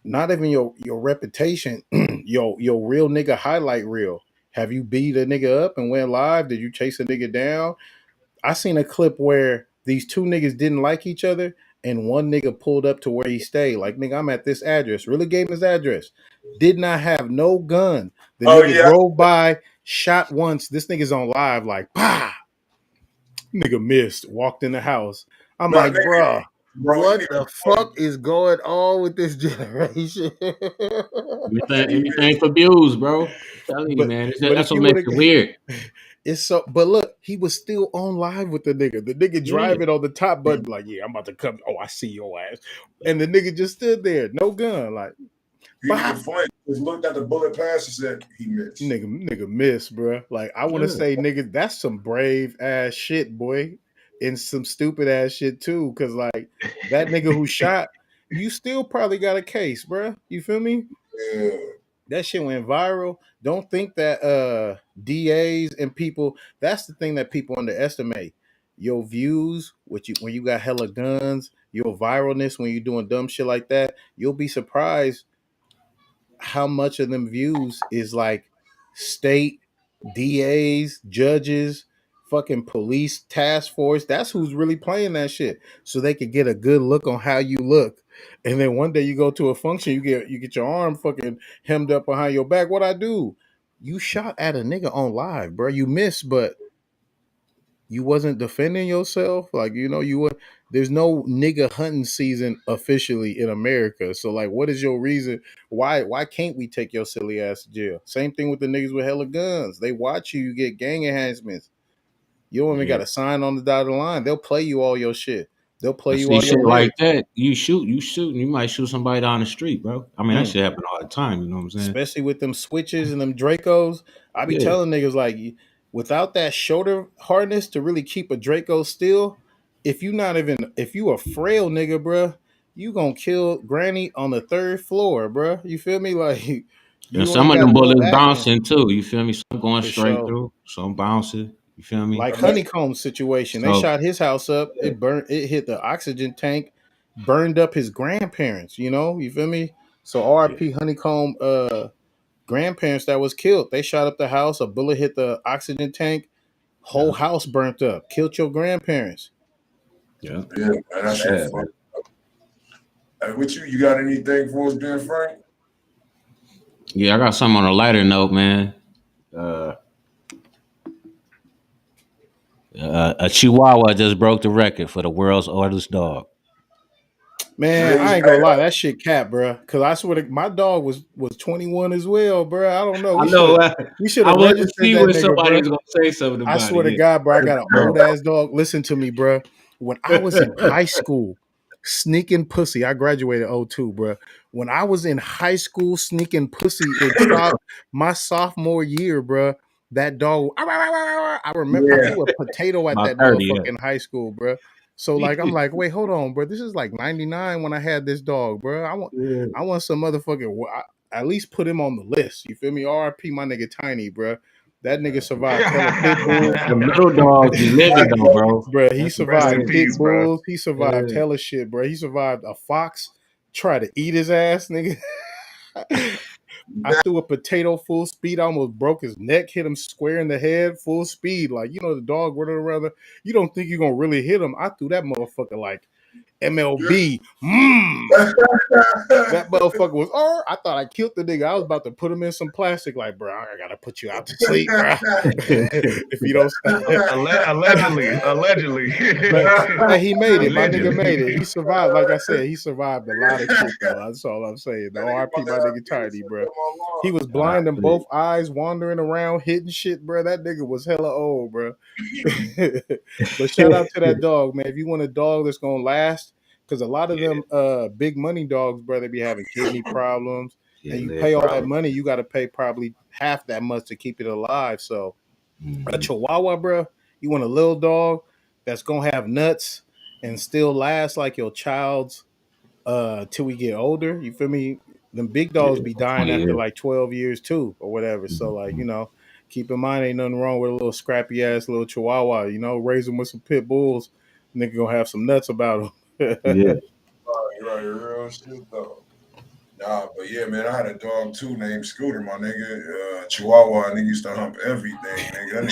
Speaker 2: not even your reputation, your real nigga highlight reel. Have you beat a nigga up and went live? Did you chase a nigga down? I seen a clip where these two niggas didn't like each other, and one nigga pulled up to where he stayed. Like, nigga, I'm at this address. Really gave him his address. Did not have no gun. The nigga drove by, shot once. This nigga's on live, like, bah! Nigga missed, walked in the house. I'm like, bruh, what the fuck is going on with this generation?
Speaker 4: everything for views, bro. I'm telling you, man.
Speaker 2: But
Speaker 4: That's
Speaker 2: if
Speaker 4: what
Speaker 2: you
Speaker 4: makes
Speaker 2: would
Speaker 4: it
Speaker 2: have,
Speaker 4: weird.
Speaker 2: it's so. But look, he was still on live with the nigga. The nigga
Speaker 4: Yeah.
Speaker 2: driving on the top button, like, yeah, I'm about to come. Oh, I see your ass. And the nigga just stood there, no gun, like.
Speaker 1: He just looked at the bullet pass and said he missed.
Speaker 2: Nigga missed, bro. Like, I want to say, nigga, that's some brave ass shit, boy, and some stupid ass shit too. Cause like that nigga who shot, you still probably got a case, bro. You feel me?
Speaker 1: Yeah.
Speaker 2: That shit went viral. Don't think that DAs and people. That's the thing that people underestimate. Your views, when you got hella guns, your viralness when you're doing dumb shit like that, you'll be surprised how much of them views is like state DAs, judges, fucking police task force. That's who's really playing that shit. So they could get a good look on how you look. And then one day you go to a function, you get your arm fucking hemmed up behind your back. What I do? You shot at a nigga on live, bro. You missed, but you wasn't defending yourself. Like, you know, there's no nigga hunting season officially in America. So like, what is your reason? Why can't we take your silly ass to jail? Same thing with the niggas with hella guns. They watch you get gang enhancements. You don't even got to sign on the dotted line. They'll play you all your shit. They'll play you
Speaker 4: See
Speaker 2: all
Speaker 4: shit
Speaker 2: your
Speaker 4: like
Speaker 2: rape.
Speaker 4: that. You shoot, and you might shoot somebody down the street, bro. I mean, that shit happen all the time. You know what I'm saying?
Speaker 2: Especially with them switches and them Dracos. I be telling niggas like, without that shoulder hardness to really keep a Draco still, if you a frail nigga, bruh, you gonna kill Granny on the third floor, bruh. You feel me? Like
Speaker 4: And
Speaker 2: you
Speaker 4: some
Speaker 2: ain't
Speaker 4: of
Speaker 2: got
Speaker 4: them
Speaker 2: no
Speaker 4: bullets
Speaker 2: backing
Speaker 4: bouncing too. You feel me? Some going
Speaker 2: for
Speaker 4: straight
Speaker 2: sure.
Speaker 4: through, some bouncing. You feel me?
Speaker 2: Like Honeycomb situation, they
Speaker 4: So
Speaker 2: shot his house up. It burned. It hit the oxygen tank, burned up his grandparents. You know, you feel me? So R.I.P. Honeycomb grandparents that was killed. They shot up the house. A bullet hit the oxygen tank. Whole house burnt up. Killed your grandparents.
Speaker 4: Yeah.
Speaker 1: Yeah, man, that shit fun. Hey, with you got anything for us, Ben Frank?
Speaker 4: Yeah, I got something on a lighter note, man. A chihuahua just broke the record for the world's oldest dog.
Speaker 2: Man, I ain't gonna lie, that shit cap, bro. Cause I swear my dog was 21 as well, bro. I don't know. We should have
Speaker 4: wanted to
Speaker 2: registered
Speaker 4: see
Speaker 2: that
Speaker 4: when
Speaker 2: nigga,
Speaker 4: somebody
Speaker 2: bro.
Speaker 4: was gonna say something about
Speaker 2: I swear to
Speaker 4: it.
Speaker 2: God, bro, I got an old ass dog. Listen to me, bro. When I was in high school, sneaking pussy, I graduated 02, bro. When I was in high school sneaking pussy in my sophomore year, bro, that dog, I remember I threw a potato at
Speaker 4: About
Speaker 2: that
Speaker 4: 30,
Speaker 2: motherfucker in high school, bro. So like, I'm like, wait, hold on, bro. This is like 99 when I had this dog, bro. I want some motherfucking, at least put him on the list. You feel me? RP my nigga Tiny, bro. That nigga survived hella pit bulls.
Speaker 4: The little dogs be living though, bro.
Speaker 2: Bro, he survived pit
Speaker 3: peace, bro.
Speaker 2: bulls. He survived hella shit, bro. He survived a fox try to eat his ass, nigga. I threw a potato full speed. I almost broke his neck, hit him square in the head, full speed. Like, you know, the dog running around. You don't think you're going to really hit him. I threw that motherfucker like MLB. That motherfucker was, I thought I killed the nigga. I was about to put him in some plastic. Like, bro, I got to put you out to sleep, bro. If you don't stop.
Speaker 3: Allegedly.
Speaker 2: Hey, he made it. My nigga made it. He survived. Like I said, he survived a lot of shit, though. That's all I'm saying. The RP, my nigga Tiny, bro. He was blind in both eyes, wandering around, hitting shit, bro. That nigga was hella old, bro. But shout out to that dog, man. If you want a dog that's going to last, because a lot of them big money dogs, bro, they be having kidney problems. And you pay all that money, you got to pay probably half that much to keep it alive. So a chihuahua, bro, you want a little dog that's going to have nuts and still last like your child's till we get older. You feel me? Them big dogs be dying after like 12 years too or whatever. So like, you know, keep in mind ain't nothing wrong with a little scrappy ass little chihuahua. You know, raise them with some pit bulls. Nigga gonna have some nuts about them.
Speaker 1: Right, real shit though. Nah, but yeah, man, I had a dog too named Scooter, my nigga. Chihuahua, nigga used to hump everything, nigga. That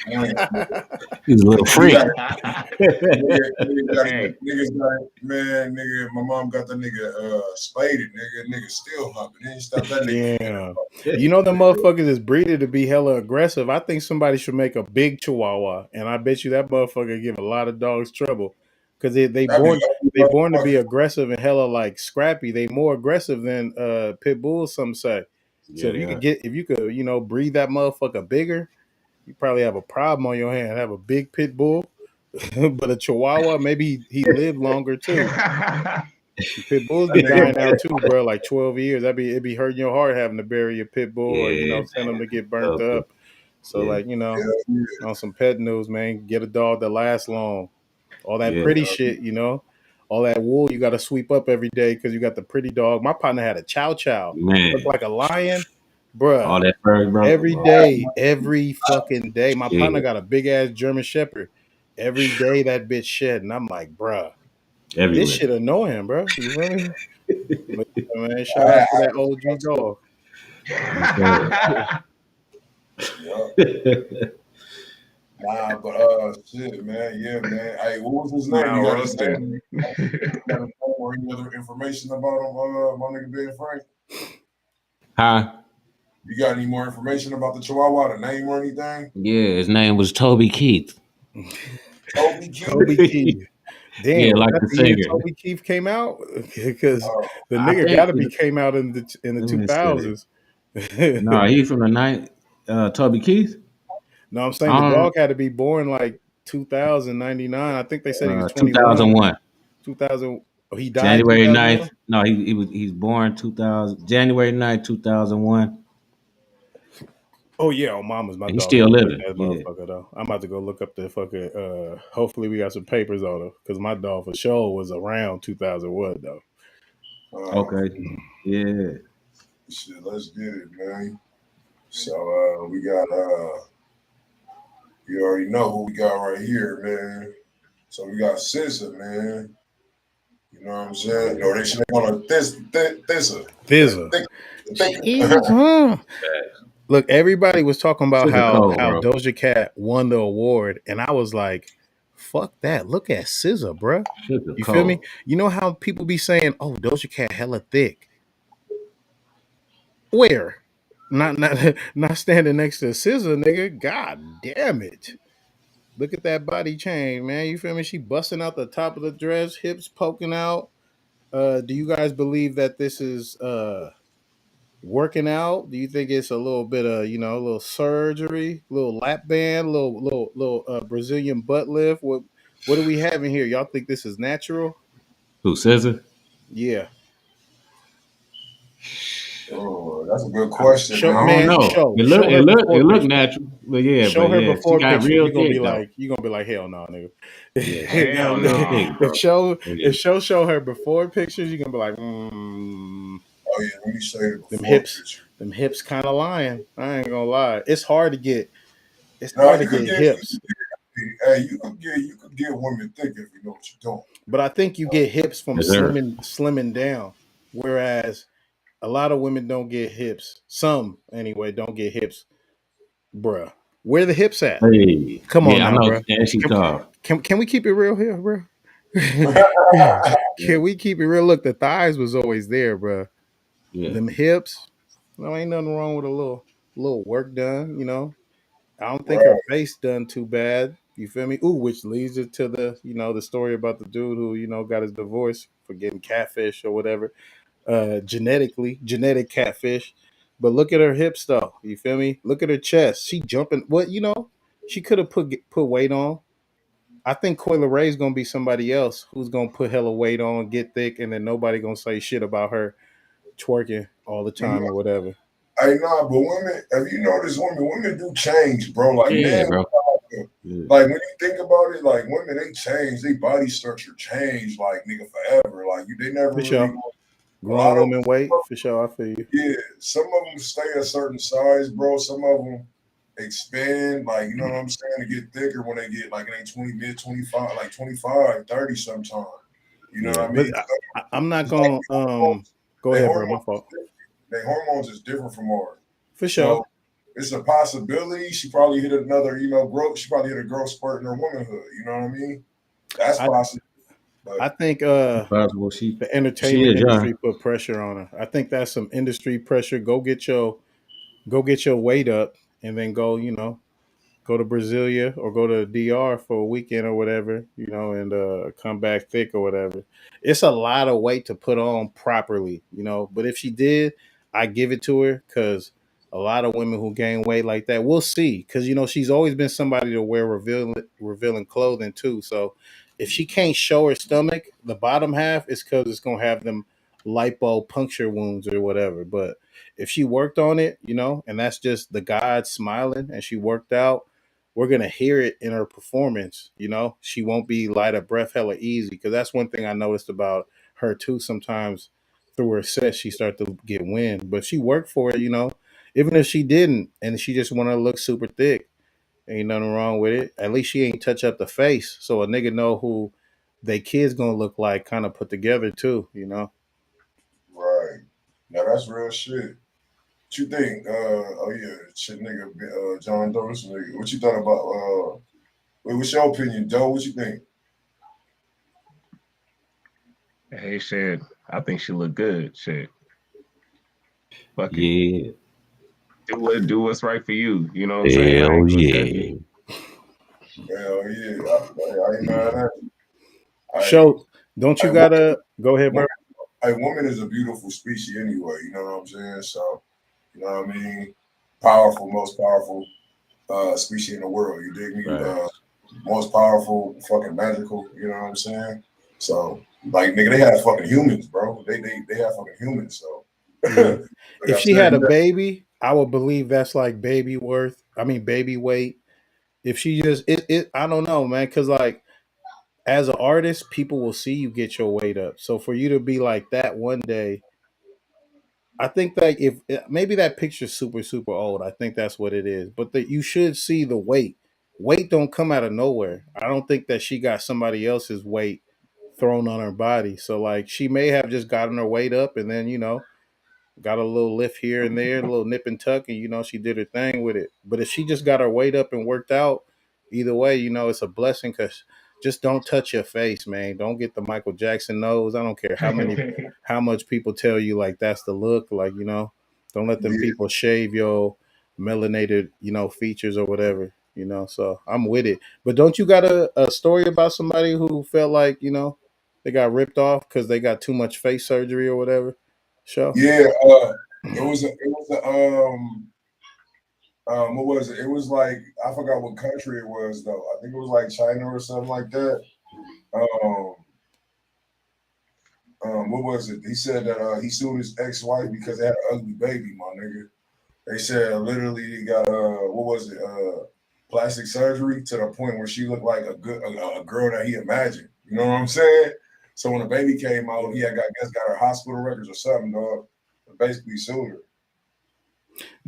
Speaker 1: nigga
Speaker 4: he's a little freak.
Speaker 1: Nigga, my mom got the nigga spaded, nigga still humping. Then stop that nigga.
Speaker 2: Yeah. You know the motherfuckers is breeded to be hella aggressive. I think somebody should make a big chihuahua, and I bet you that motherfucker give a lot of dogs trouble. Because they born to be aggressive and hella like scrappy. They more aggressive than pit bulls, some say. So if you could, you know, breed that motherfucker bigger, you probably have a problem on your hand. Have a big pit bull, but a chihuahua, maybe he lived longer too. Pit bulls be dying out too, bro. Like 12 years. It'd be hurting your heart having to bury a pit bull or, you know, send them to get burnt up. So like, you know, on some pet news, man, get a dog that lasts long. All that pretty shit, you know, all that wool you got to sweep up every day because you got the pretty dog. My partner had a chow chow, looked like a lion, bruh.
Speaker 4: All that fur, bro.
Speaker 2: Every day, every fucking day. My partner got a big ass German Shepherd. Every day that bitch shed, and I'm like, bruh, this shit annoying, bro. You feel me? But, man, shout out to that OG dog.
Speaker 1: Nah, but shit, man, yeah, man. Hey, what was his name?
Speaker 3: Now
Speaker 1: You got
Speaker 3: roasting.
Speaker 1: or any other information about him, my nigga Ben Frank?
Speaker 4: Huh?
Speaker 1: You got any more information about the Chihuahua, the name or anything?
Speaker 4: Yeah, his name was Toby Keith.
Speaker 1: Toby Keith.
Speaker 2: Damn,
Speaker 4: yeah, like the singer.
Speaker 2: Toby Keith came out because the nigga got to be came out in the 2000s.
Speaker 4: No, he's from the night. Toby Keith.
Speaker 2: No, I'm saying the dog had to be born like 2099. I think they said he was 21.
Speaker 4: 2001.
Speaker 2: 2000. Oh, he died
Speaker 4: January 9th. No, he's born 2000. January 9th, 2001.
Speaker 2: Oh yeah, on Mama's my
Speaker 4: He's
Speaker 2: dog.
Speaker 4: still living.
Speaker 2: That motherfucker though. I'm about to go look up the fucking. Hopefully we got some papers on him because my dog for sure was around 2001 though.
Speaker 4: Okay. Yeah.
Speaker 1: Shit, let's get it, man. So we got you already know who we got right here, man. So we got Scissor, man. You know what I'm saying? Or they should call her Thizza. Think.
Speaker 2: She is, huh? Look, everybody was talking about
Speaker 4: Sugar
Speaker 2: how
Speaker 4: cold, bro.
Speaker 2: Doja Cat won the award, and I was like, "Fuck that! Look at SZA, bruh.
Speaker 4: Sugar
Speaker 2: You feel me?
Speaker 4: cold.
Speaker 2: You know how people be saying, "Oh, Doja Cat hella thick." Where? Not not standing next to SZA, nigga. God damn it! Look at that body change, man. You feel me? She busting out the top of the dress, hips poking out. Do you guys believe that this is working out? Do you think it's a little bit of, you know, a little surgery, a little lap band, little Brazilian butt lift? What are we having here? Y'all think this is natural?
Speaker 4: Who says it?
Speaker 2: Yeah.
Speaker 1: Oh, that's a good question,
Speaker 2: Show
Speaker 4: I
Speaker 1: man.
Speaker 4: don't
Speaker 2: man,
Speaker 4: know.
Speaker 2: show
Speaker 4: It
Speaker 2: show
Speaker 4: look
Speaker 2: her
Speaker 4: it look
Speaker 2: before
Speaker 4: it look
Speaker 2: pictures.
Speaker 4: natural. But yeah,
Speaker 2: Show her
Speaker 4: she
Speaker 2: before
Speaker 4: got
Speaker 2: pictures.
Speaker 4: real
Speaker 2: You're gonna
Speaker 4: thick
Speaker 2: be
Speaker 4: though.
Speaker 2: like, hell no, nigga.
Speaker 4: Yeah, she got
Speaker 3: Hell
Speaker 4: real
Speaker 3: no.
Speaker 4: thick, bro. Yeah.
Speaker 2: If show her before pictures, you're gonna be like,
Speaker 1: Oh yeah, let me show you the
Speaker 2: them
Speaker 1: before
Speaker 2: hips,
Speaker 1: picture.
Speaker 2: them hips kind of lying. I ain't gonna lie. It's
Speaker 1: No,
Speaker 2: hard to get hips.
Speaker 1: hey, you could get women thick if you know what you're doing.
Speaker 2: But I think you get hips from
Speaker 4: Yes, sir.
Speaker 2: slimming down. Whereas a lot of women don't get hips. Some anyway don't get hips, bruh. Where the hips at?
Speaker 4: Hey.
Speaker 2: Come on
Speaker 4: Yeah, I
Speaker 2: now,
Speaker 4: know.
Speaker 2: bruh.
Speaker 4: And she
Speaker 2: Can,
Speaker 4: tough.
Speaker 2: can we keep it real here, bruh?
Speaker 4: Yeah.
Speaker 2: Can we keep it real? Look, the thighs was always there, bruh.
Speaker 4: Yeah.
Speaker 2: Them hips, no, ain't nothing wrong with a little work done, you know. I don't think her
Speaker 1: Right.
Speaker 2: face done too bad. You feel me? Ooh, which leads it to the, you know, the story about the dude who, you know, got his divorce for getting catfish or whatever. Genetic catfish. But look at her hips though. You feel me? Look at her chest. She jumping. What, you know? She could have put weight on. I think Coyle Ray's gonna be somebody else who's gonna put hella weight on, get thick, and then nobody gonna say shit about her twerking all the
Speaker 1: You
Speaker 2: time
Speaker 1: know,
Speaker 2: or whatever.
Speaker 1: I know, but women, have you noticed women do change, bro? Like
Speaker 4: Yeah,
Speaker 1: men,
Speaker 4: bro. Yeah.
Speaker 1: like when you think about it, like women, they change, their body structure change, like nigga forever. Like they never
Speaker 2: For
Speaker 1: really.
Speaker 2: sure.
Speaker 1: A
Speaker 2: Grown
Speaker 1: lot of
Speaker 2: woman weight, for sure. I feel you.
Speaker 1: yeah, some of them stay a certain size, bro. Some of them expand, like you know what I'm saying, to get thicker when they get like in 20, mid 25, like 25, 30 sometimes. You know
Speaker 4: Yeah.
Speaker 1: what I
Speaker 2: But
Speaker 1: mean?
Speaker 2: I'm not
Speaker 1: It's like
Speaker 2: gonna go
Speaker 1: their
Speaker 2: ahead, bro. My
Speaker 1: hormones,
Speaker 2: fault.
Speaker 1: their hormones is different from ours.
Speaker 2: For sure.
Speaker 1: So it's a possibility she probably hit another, you know, growth. She probably hit a growth spurt in her womanhood. You know what I mean? That's
Speaker 2: I
Speaker 1: possible. But
Speaker 2: I think
Speaker 4: Possible. She
Speaker 2: the
Speaker 4: she
Speaker 2: entertainment
Speaker 4: is, John.
Speaker 2: industry put pressure on her. I think that's some industry pressure. Go get your weight up and then go, you know, go to Brasilia or go to DR for a weekend or whatever, you know, and come back thick or whatever. It's a lot of weight to put on properly, you know. But if she did, I give it to her because a lot of women who gain weight like that, we'll see. Because you know she's always been somebody to wear revealing clothing too. So if she can't show her stomach, the bottom half is because it's gonna have them lipo puncture wounds or whatever. But if she worked on it, you know, and that's just the God smiling and she worked out, we're gonna hear it in her performance. You know, she won't be light of breath hella easy because that's one thing I noticed about her too. Sometimes through her set, she start to get wind, but she worked for it. You know, even if she didn't, and she just want to look super thick, ain't nothing wrong with it. At least she ain't touch up the face, so a nigga know who they kids gonna look like, kind of put together too. You know.
Speaker 1: right. Now that's real shit. What you think? Oh yeah, shit nigga, John Doris nigga. What you thought about what's your opinion, Joe? What you think?
Speaker 3: Hey, shit. I think she look good. Shit. Fuck it.
Speaker 4: Yeah.
Speaker 3: Do what's right for you. You know what I'm saying? I
Speaker 4: Hell
Speaker 3: ain't gonna judge
Speaker 4: yeah.
Speaker 3: you.
Speaker 1: Hell yeah. I ain't mad at you.
Speaker 2: Show, don't you
Speaker 1: I woman,
Speaker 2: gotta go ahead, bro?
Speaker 1: a woman is a beautiful species anyway, you know what I'm saying? So, you know what I mean? Powerful, most powerful species in the world. You dig me?
Speaker 4: Right.
Speaker 1: Most powerful, fucking magical, you know what I'm saying? So, like nigga, they have fucking humans, bro. They have fucking humans. So
Speaker 2: Yeah.
Speaker 1: like
Speaker 2: If
Speaker 1: I
Speaker 2: she
Speaker 1: said,
Speaker 2: had
Speaker 1: you
Speaker 2: a
Speaker 1: know,
Speaker 2: baby, I would believe that's like baby weight. If she just I don't know, man, because like as an artist, people will see you get your weight up. So for you to be like that one day, I think that if maybe that picture's super old. I think that's what it is. But that you should see the weight. Weight don't come out of nowhere. I don't think that she got somebody else's weight thrown on her body. So like she may have just gotten her weight up and then, you know, got a little lift here and there, a little nip and tuck, and she did her thing with it. But if she just got her weight up and worked out, either way, it's a blessing. Because just don't touch your face, man. Don't get the Michael Jackson nose. I don't care how much people tell you like that's the look. Like don't let them people shave your melanated features or whatever. So I'm with it. But don't you got a story about somebody who felt like they got ripped off because they got too much face surgery or whatever? Sure.
Speaker 1: Yeah, what was it? It was like, I forgot what country it was though. I think it was like China or something like that. What was it? He said that he sued his ex-wife because they had an ugly baby, my nigga. They said literally he got what was it? Plastic surgery to the point where she looked like a girl that he imagined. You know what I'm saying? So when the baby came out, he got her hospital records or something, dog. Basically sued her.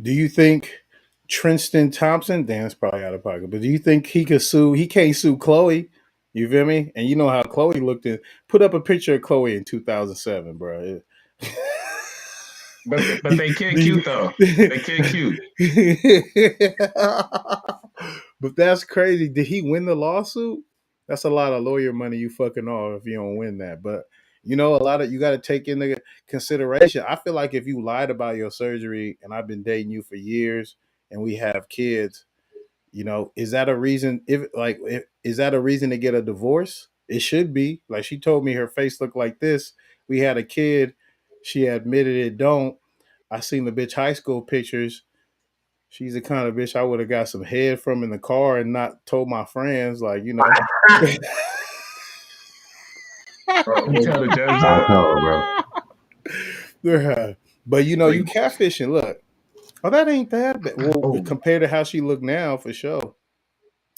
Speaker 2: Do you think Tristan Thompson? Damn, it's probably out of pocket. But do you think he could sue? He can't sue Chloe. You feel me? And you know how Chloe looked in. Put up a picture of Chloe in 2007, bro.
Speaker 3: But they kid cute though. They kid cute.
Speaker 2: But that's crazy. Did he win the lawsuit? That's a lot of lawyer money you fucking off if you don't win that. But a lot of you got to take into consideration. I feel like if you lied about your surgery, and I've been dating you for years, and we have kids, is that a reason? Is that a reason to get a divorce? It should be. Like she told me her face looked like this. We had a kid. She admitted it don't. I seen the bitch high school pictures. She's the kind of bitch I would have got some head from in the car and not told my friends, like,
Speaker 3: You tell the judge that.
Speaker 2: But you catfishing. Look, that ain't that bad. Well, compared to how she look now, for sure,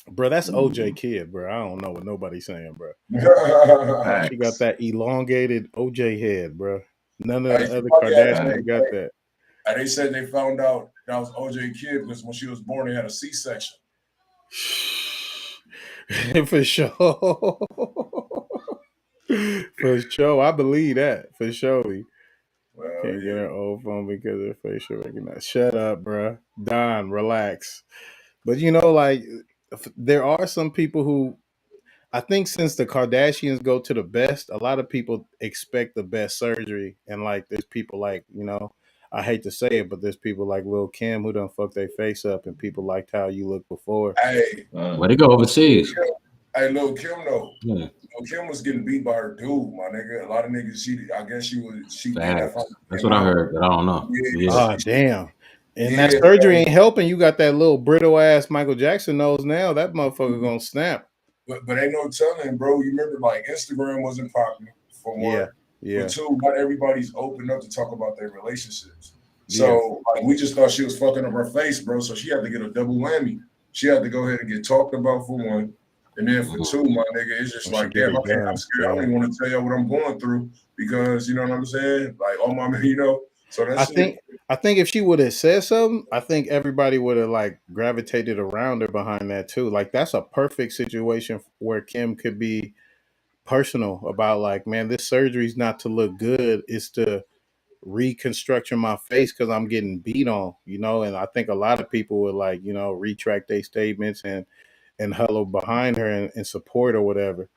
Speaker 2: bro. That's OJ kid, bro. I don't know what nobody's saying, bro. She got that elongated OJ head, bro. None of the other Kardashians got that.
Speaker 1: And they said they found out that was OJ kid because when she was born, they had a C-section.
Speaker 2: For sure. For sure. I believe that. For sure. Well, can't get her old phone because of facial recognition. Shut up, bro. Don, relax. But there are some people who, I think since the Kardashians go to the best, a lot of people expect the best surgery. And there's people I hate to say it, but there's people like Lil Kim who done fuck their face up, and people liked how you looked before.
Speaker 1: Hey,
Speaker 4: where they go overseas?
Speaker 1: Hey, Lil Kim though. Yeah. Lil Kim was getting beat by her dude, my nigga. A lot of niggas, I guess she
Speaker 4: that's what I heard, but I don't know.
Speaker 2: Yeah. Damn. And that surgery ain't helping. You got that little brittle ass Michael Jackson nose now. That motherfucker gonna snap.
Speaker 1: But ain't no telling, bro. You remember Instagram wasn't popular for one. Yeah. For two, not everybody's open up to talk about their relationships. So we just thought she was fucking up her face, bro. So she had to get a double whammy. She had to go ahead and get talked about for one. And then for two, my nigga, it's just damn, I'm scared. I don't even want to tell you what I'm going through because you know what I'm saying? All my, So that's
Speaker 2: I think if she would have said something, I think everybody would have gravitated around her behind that too. That's a perfect situation where Kim could be personal about man, this surgery's not to look good, it's to reconstruction my face because I'm getting beat on, and I think a lot of people would retract their statements and huddle behind her and support or whatever.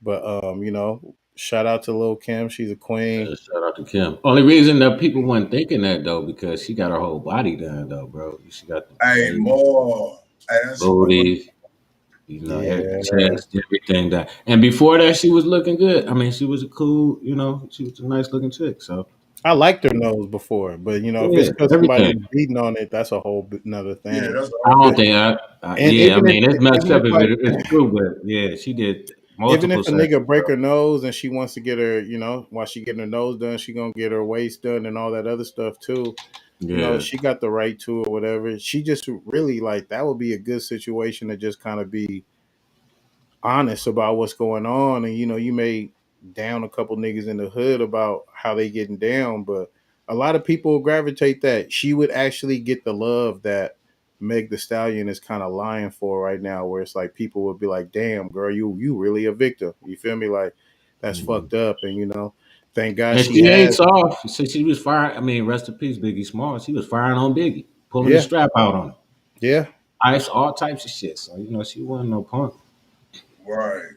Speaker 2: But shout out to Lil Kim, she's a queen.
Speaker 4: Yeah, shout out to Kim. Only reason that people weren't thinking that though, because she got her whole body done though, bro. She got the booty, chest, everything done. And before that, she was looking good. I mean, she was a cool, she was a nice looking chick. So
Speaker 2: I liked her nose before, but if it's because somebody beating on it, that's a whole another thing.
Speaker 4: Yeah, I don't think it's messed up if it's true, but yeah, she did multiple.
Speaker 2: Even if a nigga break her nose and she wants to get her, while she getting her nose done, she gonna get her waist done and all that other stuff too. Yeah. She got the right to or whatever. She just really that would be a good situation to just kind of be honest about what's going on, and you may down a couple niggas in the hood about how they getting down, but a lot of people gravitate that she would actually get the love that Meg the Stallion is kind of lying for right now, where it's people would be like, damn girl, you really a victim, you feel me? That's fucked up. And thank God
Speaker 4: And
Speaker 2: she
Speaker 4: she ain't
Speaker 2: has.
Speaker 4: soft. So she was firing. I mean, rest in peace, Biggie Smalls. She was firing on Biggie, pulling the
Speaker 2: Yeah,
Speaker 4: strap out on him.
Speaker 2: yeah.
Speaker 4: Ice, all types of shit. So she wasn't no punk.
Speaker 1: Right.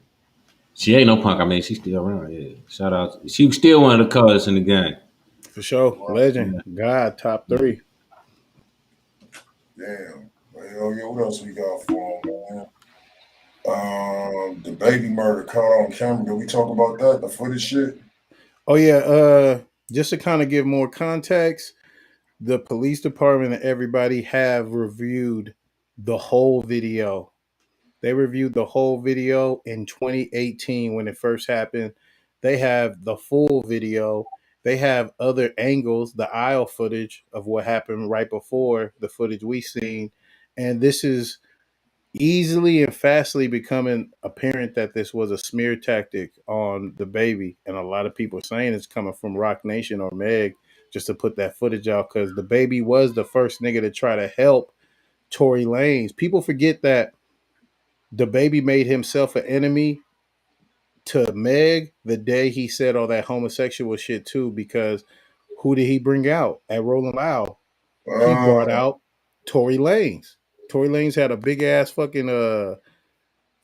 Speaker 4: She ain't no punk. I mean, she's still around. Yeah. Shout out. She was still one of the colors in the game.
Speaker 2: For sure.
Speaker 1: Right.
Speaker 2: Legend.
Speaker 4: Yeah.
Speaker 2: God, top 3.
Speaker 1: Damn. Well, yeah, what else we got for him, man? The baby murder caught on camera. Did we talk about that? The footage shit?
Speaker 2: Oh yeah, just to kind of give more context, the police department and everybody have reviewed the whole video. They reviewed the whole video in 2018 when it first happened. They have the full video. They have other angles, the aisle footage of what happened right before the footage we seen. And this is easily and fastly becoming apparent that this was a smear tactic on the baby. And a lot of people are saying it's coming from Rock Nation or Meg just to put that footage out because the baby was the first nigga to try to help Tory Lanez. People forget that the baby made himself an enemy to Meg the day he said all that homosexual shit too, because who did he bring out at Rolling Loud? He brought out Tory Lanez. Tory Lanez had a big ass fucking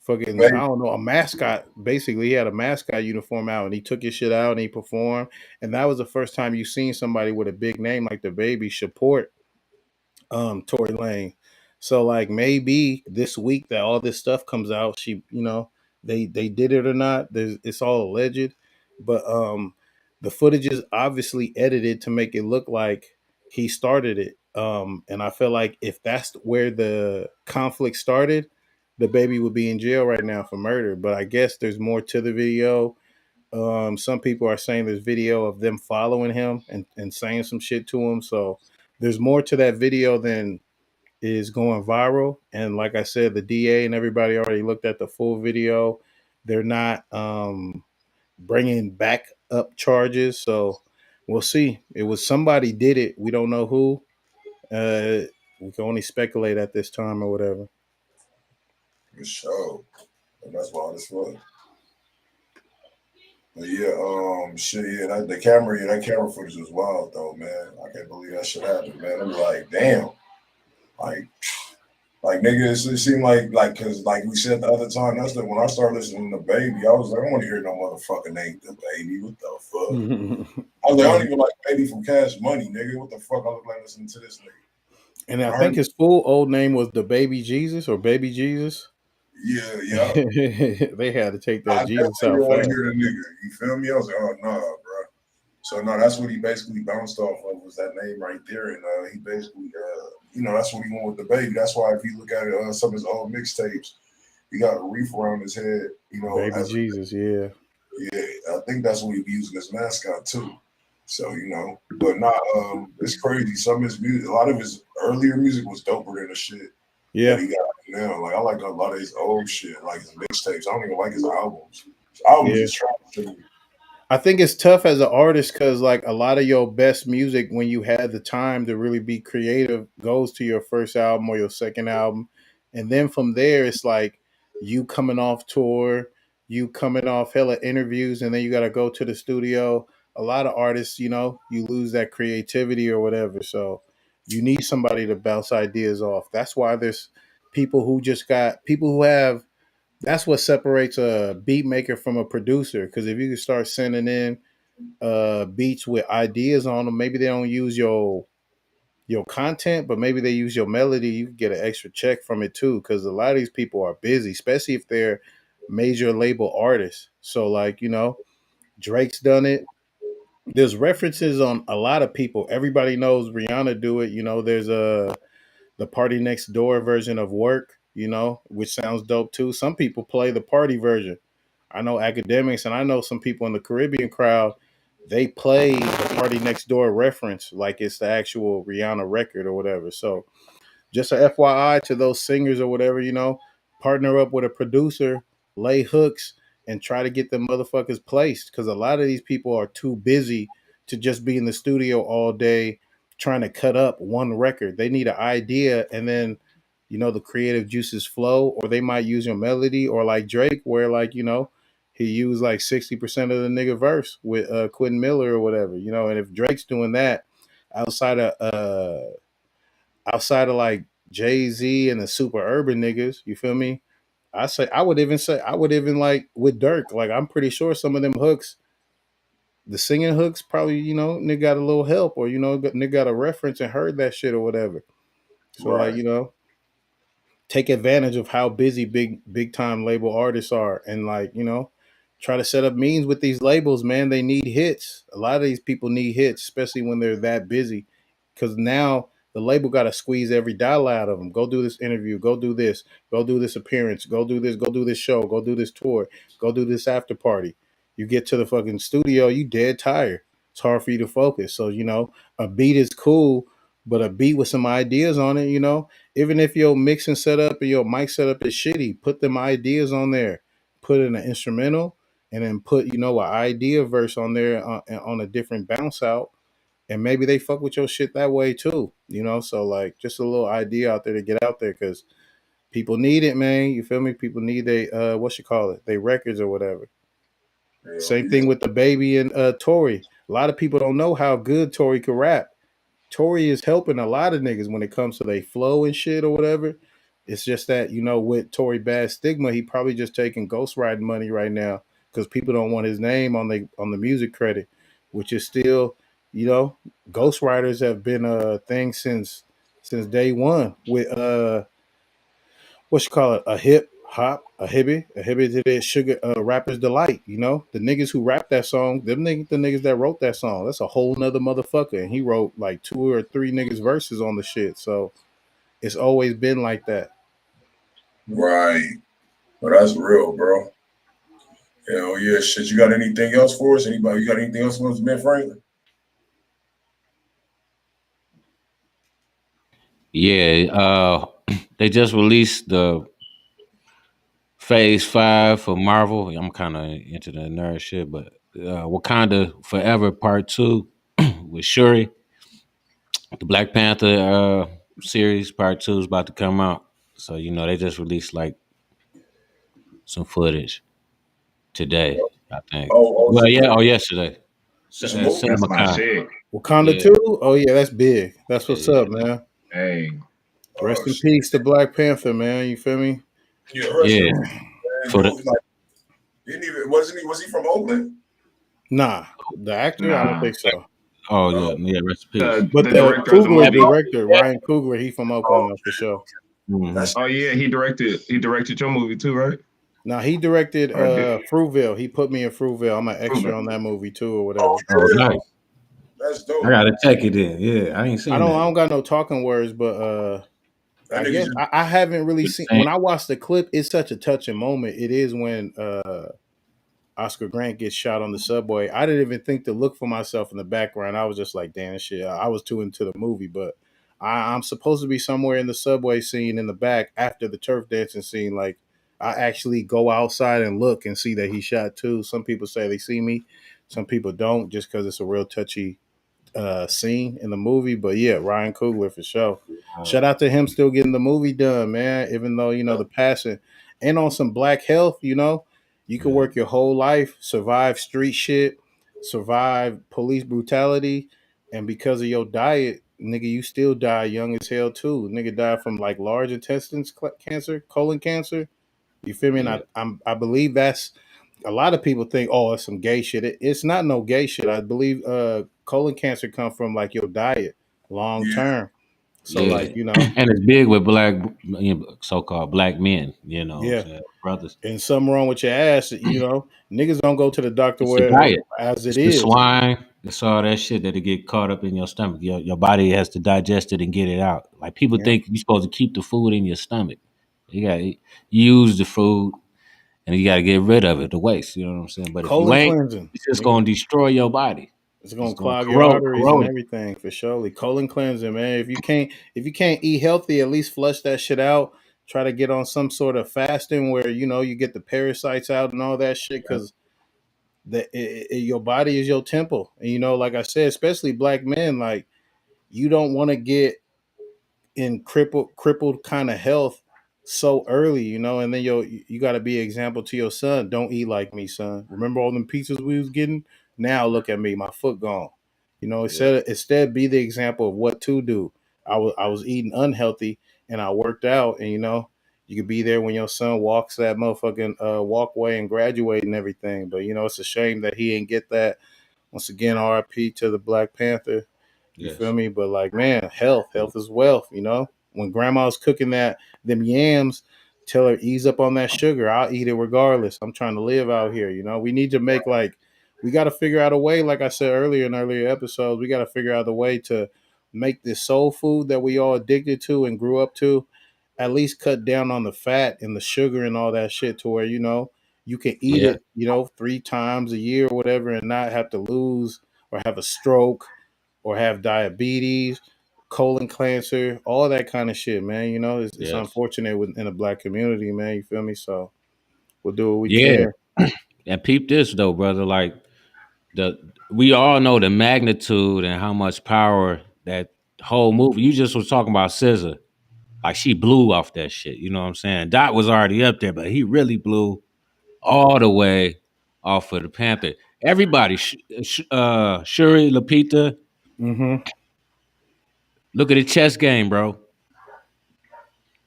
Speaker 1: Baby.
Speaker 2: I don't know, a mascot. Basically, he had a mascot uniform out and he took his shit out and he performed. And that was the first time you seen somebody with a big name like the baby support Tory Lane. So like maybe this week that all this stuff comes out, she they did it or not. It's all alleged, but the footage is obviously edited to make it look like he started it. And I feel like if that's where the conflict started, the baby would be in jail right now for murder. But I guess there's more to the video. Some people are saying there's video of them following him and saying some shit to him. So there's more to that video than is going viral. And like I said, the DA and everybody already looked at the full video. They're not bringing back up charges. So we'll see. It was somebody did it. We don't know who. We can only speculate at this time or whatever.
Speaker 1: For sure. And that's wild as fuck. But yeah, shit, yeah, that camera footage was wild though, man. I can't believe that shit happened, man. I'm like, damn. Like nigga, it seemed like cause like we said the other time, that's when I started listening to Baby, I was like, I don't want to hear no motherfucking name the Baby. What the fuck? I was like, I don't even like Baby from Cash Money, nigga. What the fuck I look like listening to this nigga?
Speaker 2: And I think his full old name was the Baby Jesus or Baby Jesus.
Speaker 1: Yeah.
Speaker 2: They had to take that
Speaker 1: I
Speaker 2: Jesus
Speaker 1: definitely
Speaker 2: out
Speaker 1: want to
Speaker 2: fast.
Speaker 1: hear the nigga. You feel me? I was like, oh nah, bro. So no, that's what he basically bounced off of was that name right there, and he basically, that's what he went with the Baby. That's why if you look at it, some of his old mixtapes, he got a reef around his head,
Speaker 2: Baby Jesus, yeah.
Speaker 1: Yeah, I think that's what he be using as mascot too. So but not, it's crazy. Some of his music, a lot of his earlier music was doper than the shit.
Speaker 2: Yeah,
Speaker 1: that he got now. Like I like a lot of his old shit, like his mixtapes. I don't even like his albums. His albums is trash to me.
Speaker 2: I think it's tough as an artist because like a lot of your best music when you had the time to really be creative goes to your first album or your second album. And then from there it's like you coming off tour, you coming off hella interviews, and then you gotta go to the studio. A lot of artists, you lose that creativity or whatever. So you need somebody to bounce ideas off. That's why there's people who have that's what separates a beat maker from a producer. Because if you can start sending in beats with ideas on them, maybe they don't use your content, but maybe they use your melody. You can get an extra check from it too. Because a lot of these people are busy, especially if they're major label artists. So like Drake's done it. There's references on a lot of people. Everybody knows Rihanna do it. There's the Party Next Door version of Work, which sounds dope too. Some people play the party version. I know academics and I know some people in the Caribbean crowd, they play the Party Next Door reference like it's the actual Rihanna record or whatever. So just a FYI to those singers or whatever, partner up with a producer, lay hooks, and try to get the motherfuckers placed. Because a lot of these people are too busy to just be in the studio all day trying to cut up one record. They need an idea, and then the creative juices flow, or they might use your melody, or like Drake, where like he used like 60% of the nigga verse with Quentin Miller or whatever, you know. And if Drake's doing that outside of like Jay-Z and the super urban niggas, you feel me? I would even like with Durk, like I'm pretty sure some of them hooks, the singing hooks, probably, you know, nigga got a little help, or, you know, nigga got a reference and heard that shit or whatever. So like,
Speaker 1: Right.
Speaker 2: you know, take advantage of how busy big time label artists are, and like, you know, try to set up means with these labels, man. They need hits. A lot of these people need hits, especially when they're that busy, because now the label got to squeeze every dollar out of them. Go do this interview, go do this appearance, go do this show, go do this tour, go do this after party. You get to the fucking studio, you dead tired. It's hard for you to focus. So, you know, a beat is cool, but a beat with some ideas on it, you know, even if your mixing setup and your mic setup is shitty, put them ideas on there. Put in an instrumental, and then put, you know, an idea verse on there on a different bounce out, and maybe they fuck with your shit that way too, you know. So like, just a little idea out there to get out there, because people need it, man. You feel me? People need they they records or whatever.
Speaker 1: Hell
Speaker 2: Same
Speaker 1: yeah.
Speaker 2: thing with the baby and Tory. A lot of people don't know how good Tory can rap. Tory is helping a lot of niggas when it comes to their flow and shit or whatever. It's just that, you know, with Tory Bad Stigma, he probably just taking ghostwriting money right now because people don't want his name on the music credit, which is still, you know, ghostwriters have been a thing since day one with what you call it, a hip hop, a hibby to this sugar rapper's delight. You know, the niggas who rap that song, the niggas that wrote that song, that's a whole nother motherfucker. And he wrote like 2 or 3 niggas verses on the shit. So it's always been like that.
Speaker 1: Right. But that's real, bro. Hell yeah, shit. You got anything else for us? Anybody? You got anything else for us, Ben Franklin?
Speaker 4: Yeah, they just released the Phase 5 for Marvel. I'm kind of into the nerd shit, but Wakanda Forever Part 2 with Shuri. The Black Panther series Part 2 is about to come out. So, you know, they just released like some footage today, I think. Well,
Speaker 1: So
Speaker 4: yeah, yesterday.
Speaker 1: it's a movie.
Speaker 3: That's my
Speaker 4: Cinema.
Speaker 3: shit.
Speaker 2: Wakanda
Speaker 4: Yeah,
Speaker 2: 2? Oh yeah, that's big. That's what's
Speaker 4: yeah,
Speaker 2: up, man.
Speaker 3: Hey,
Speaker 1: Oh
Speaker 2: Rest in
Speaker 1: shit.
Speaker 2: peace to Black Panther, man. You feel me?
Speaker 1: Yeah, rest
Speaker 4: yeah.
Speaker 1: in peace, man.
Speaker 4: For the
Speaker 1: Dude, like, didn't even was he from Oakland?
Speaker 2: Nah, the actor, I don't
Speaker 3: nah.
Speaker 2: think so.
Speaker 4: yeah,
Speaker 1: Oh,
Speaker 4: yeah. Rest in peace.
Speaker 2: But
Speaker 3: The
Speaker 2: the
Speaker 3: director of the
Speaker 2: Coogler
Speaker 3: movie.
Speaker 2: director, Ryan Coogler, he from Oakland
Speaker 1: oh,
Speaker 2: though, for sure.
Speaker 4: Mm-hmm.
Speaker 1: that's
Speaker 3: Oh yeah, he directed your movie too, right?
Speaker 2: Now he directed
Speaker 3: Or did
Speaker 2: Fruitvale. He put me in Fruitvale. I'm an extra
Speaker 3: Proven.
Speaker 2: on that movie too, or
Speaker 1: oh
Speaker 2: whatever.
Speaker 4: Oh,
Speaker 1: yeah,
Speaker 4: nice.
Speaker 1: that's
Speaker 4: I
Speaker 1: dope.
Speaker 4: gotta check it in. Yeah, I ain't
Speaker 2: I
Speaker 4: seen
Speaker 2: don't I
Speaker 4: that.
Speaker 2: don't got no talking words, but
Speaker 1: That
Speaker 2: I
Speaker 1: nigga
Speaker 2: guess
Speaker 1: just
Speaker 2: I haven't really
Speaker 4: The
Speaker 2: seen,
Speaker 4: same.
Speaker 2: when I watched the clip, it's such a touching moment. It is when Oscar Grant gets shot on the subway. I didn't even think to look for myself in the background. I was just like, damn shit. I was too into the movie, but I'm supposed to be somewhere in the subway scene in the back after the turf dancing scene. Like, I actually go outside and look and see that he shot too. Some people say they see me, some people don't, just because it's a real touchy scene in the movie. But yeah, Ryan Coogler for sure. Shout out to him still getting the movie done, man. Even though, you know, the passing, and on some black health, you know, you could
Speaker 4: Yeah,
Speaker 2: work your whole life, survive street shit, survive police brutality, and because of your diet, nigga, you still die young as hell too. Nigga died from like large intestines cancer, colon cancer. You feel me? And
Speaker 4: yeah,
Speaker 2: I believe that's, a lot of people think, oh, it's some gay shit. It's not no gay shit. I believe colon cancer come from like your diet long
Speaker 1: yeah,
Speaker 2: term. So
Speaker 4: yeah.
Speaker 2: like, you know,
Speaker 4: And it's big with black, so-called black men. You know, what I'm
Speaker 2: yeah.
Speaker 4: saying, brothers.
Speaker 2: And something wrong with your ass, you know. Niggas don't go to the doctor
Speaker 4: It's the
Speaker 2: where
Speaker 4: diet.
Speaker 2: as it
Speaker 4: It's the
Speaker 2: is.
Speaker 4: swine. It's all that shit that it get caught up in your stomach. Your body has to digest it and get it out. Like people
Speaker 2: Yeah.
Speaker 4: think you're supposed to keep the food in your stomach. You got to use the food and you got to get rid of it, the waste. You know what I'm saying? But if you
Speaker 2: Colon
Speaker 4: ain't,
Speaker 2: cleansing.
Speaker 4: it's just
Speaker 2: Nigga,
Speaker 4: gonna destroy your body.
Speaker 2: it's
Speaker 4: It's
Speaker 2: gonna
Speaker 4: gonna
Speaker 2: clog your
Speaker 4: corrode,
Speaker 2: arteries and
Speaker 4: corrode it.
Speaker 2: everything for surely. Colon cleansing, man. If you can't eat healthy, at least flush that shit out. Try to get on some sort of fasting where, you know, you get the parasites out and all that shit, because your body is your temple. And, you know, like I said, especially black men, like, you don't want to get in crippled kind of health so early, you know, and then you got to be an example to your son. Don't eat like me, son. Remember all them pizzas we was getting? Now look at me, my foot gone. You know,
Speaker 4: Yeah.
Speaker 2: instead be the example of what to do. I was eating unhealthy and I worked out, and you know, you could be there when your son walks that motherfucking walkway and graduate and everything. But you know, it's a shame that he didn't get that. Once again, RIP to the Black Panther. You feel
Speaker 4: Yes.
Speaker 2: me? But like, man, health is wealth. You know, when grandma's cooking them yams, tell her ease up on that sugar. I'll eat it regardless. I'm trying to live out here. You know, we need to make we got to figure out a way. Like I said earlier in earlier episodes, we got to figure out a way to make this soul food that we all addicted to and grew up to. At least cut down on the fat and the sugar and all that shit to where you know you can eat
Speaker 4: Yeah.
Speaker 2: it, you know, 3 times a year or whatever, and not have to lose or have a stroke or have diabetes, colon cancer, all that kind of shit, man. You know, it's
Speaker 4: Yes.
Speaker 2: unfortunate within the black community, man. You feel me? So we'll do what we
Speaker 4: Yeah.
Speaker 2: can.
Speaker 4: And peep this though, brother. Like the we all know the magnitude and how much power that whole movie. You just was talking about Scissor. Like she blew off that shit. You know what I'm saying? Dot was already up there, but he really blew all the way off of the Panther. Everybody, Shuri, Lapita,
Speaker 2: Mm-hmm.
Speaker 4: look at the chess game, bro.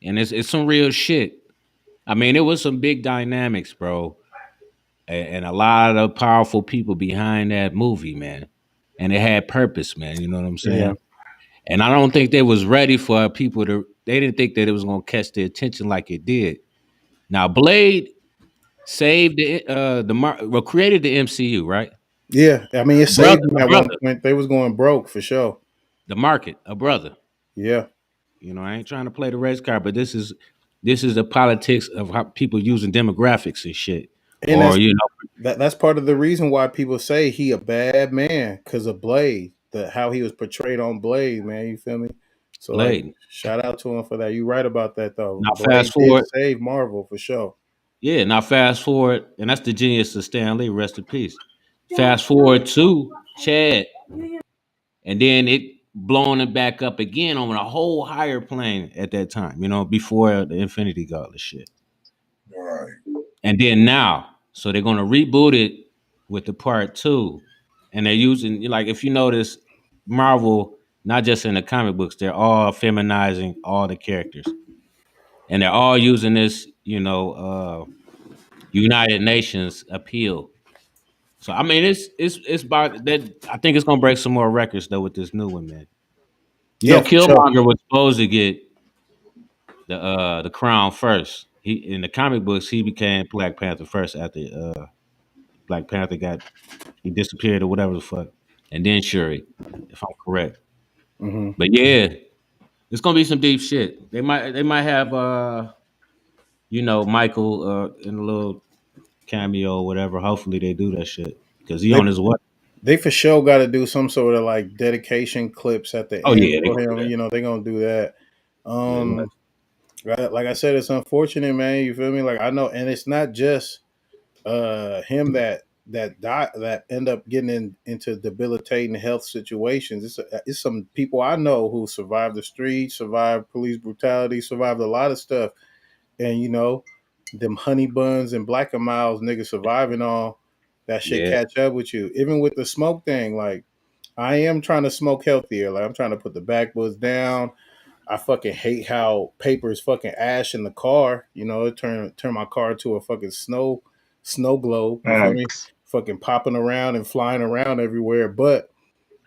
Speaker 4: And it's some real shit. I mean, it was some big dynamics, bro. And a lot of powerful people behind that movie, man. And it had purpose, man. You know what I'm
Speaker 2: Yeah.
Speaker 4: saying? And I don't think they was ready for people to. They didn't think that it was gonna catch their attention like it did. Now, Blade saved created the MCU, right?
Speaker 2: Yeah. I mean, it
Speaker 4: A brother,
Speaker 2: saved them
Speaker 4: a
Speaker 2: at one
Speaker 4: brother,
Speaker 2: point. They was going broke for sure.
Speaker 4: the market, a brother.
Speaker 2: Yeah.
Speaker 4: You know, I ain't trying to play the race card, but this is the politics of how people using demographics and shit,
Speaker 2: And
Speaker 4: or you know,
Speaker 2: that's part of the reason why people say he a bad man because of Blade, how he was portrayed on Blade, man. You feel me? So like,
Speaker 4: Blade.
Speaker 2: shout out to him for that. You right about that though.
Speaker 4: Now
Speaker 2: Blade
Speaker 4: fast
Speaker 2: did
Speaker 4: forward,
Speaker 2: save Marvel for sure.
Speaker 4: yeah. Now fast forward, and that's the genius of Stan Lee. Rest in peace. Fast forward to Chad, and then it blowing it back up again on a whole higher plane at that time. You know, before the Infinity Gauntlet shit.
Speaker 1: All right.
Speaker 4: And then now, so they're gonna reboot it with the part two, and they're using like if you notice, Marvel not just in the comic books, they're all feminizing all the characters, and they're all using this, United Nations appeal. So I mean, it's about that. I think it's gonna break some more records though with this new one, man. You know,
Speaker 2: Yeah, for sure.
Speaker 4: Killmonger was supposed to get the crown first. He in the comic books he became Black Panther first after Black Panther he disappeared or whatever the fuck, and then Shuri, if I'm correct.
Speaker 2: Hmm.
Speaker 4: But yeah, it's gonna be some deep shit. They might have Michael in a little cameo or whatever. Hopefully they do that shit because he
Speaker 2: They
Speaker 4: on his way.
Speaker 2: they for sure got to do some sort of like dedication clips at the
Speaker 4: Oh
Speaker 2: end
Speaker 4: yeah, they
Speaker 2: for
Speaker 4: gonna do
Speaker 2: him.
Speaker 4: that.
Speaker 2: You know, they're gonna do that.
Speaker 4: Yeah,
Speaker 2: Um, like I said, it's unfortunate, man. You feel me? Like I know, and it's not just him that end up getting into debilitating health situations. It's some people I know who survived the streets, survived police brutality, survived a lot of stuff, and you know, them honey buns and black and miles niggas surviving all that shit
Speaker 4: yeah,
Speaker 2: catch up with you. Even with the smoke thing, like I am trying to smoke healthier. Like I'm trying to put the backwoods down. I fucking hate how paper is fucking ash in the car. You know, it turn my car into a fucking snow globe. You feel me?
Speaker 3: Facts.
Speaker 2: Fucking popping around and flying around everywhere. But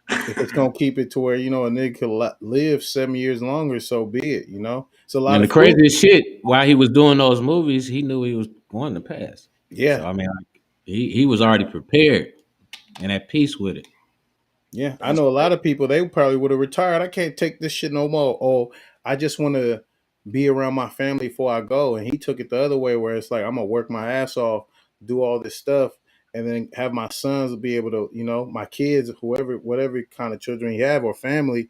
Speaker 2: if it's gonna keep it to where you know a nigga could live 7 years longer, so be it. You know, it's a lot
Speaker 4: and the
Speaker 2: of food.
Speaker 4: craziest shit, while he was doing those movies, he knew he was going to pass. So
Speaker 2: Yeah,
Speaker 4: I mean, like, he was already prepared and at peace with it.
Speaker 2: yeah. I
Speaker 1: That's
Speaker 2: know a lot of people. They probably would have retired. I can't take this shit no more. Oh, I just want to be around my family before I go. And he took it the other way, where it's like I'm gonna work my ass off, do all this stuff, and then have my sons be able to, you know, my kids, whoever, whatever kind of children he have or family,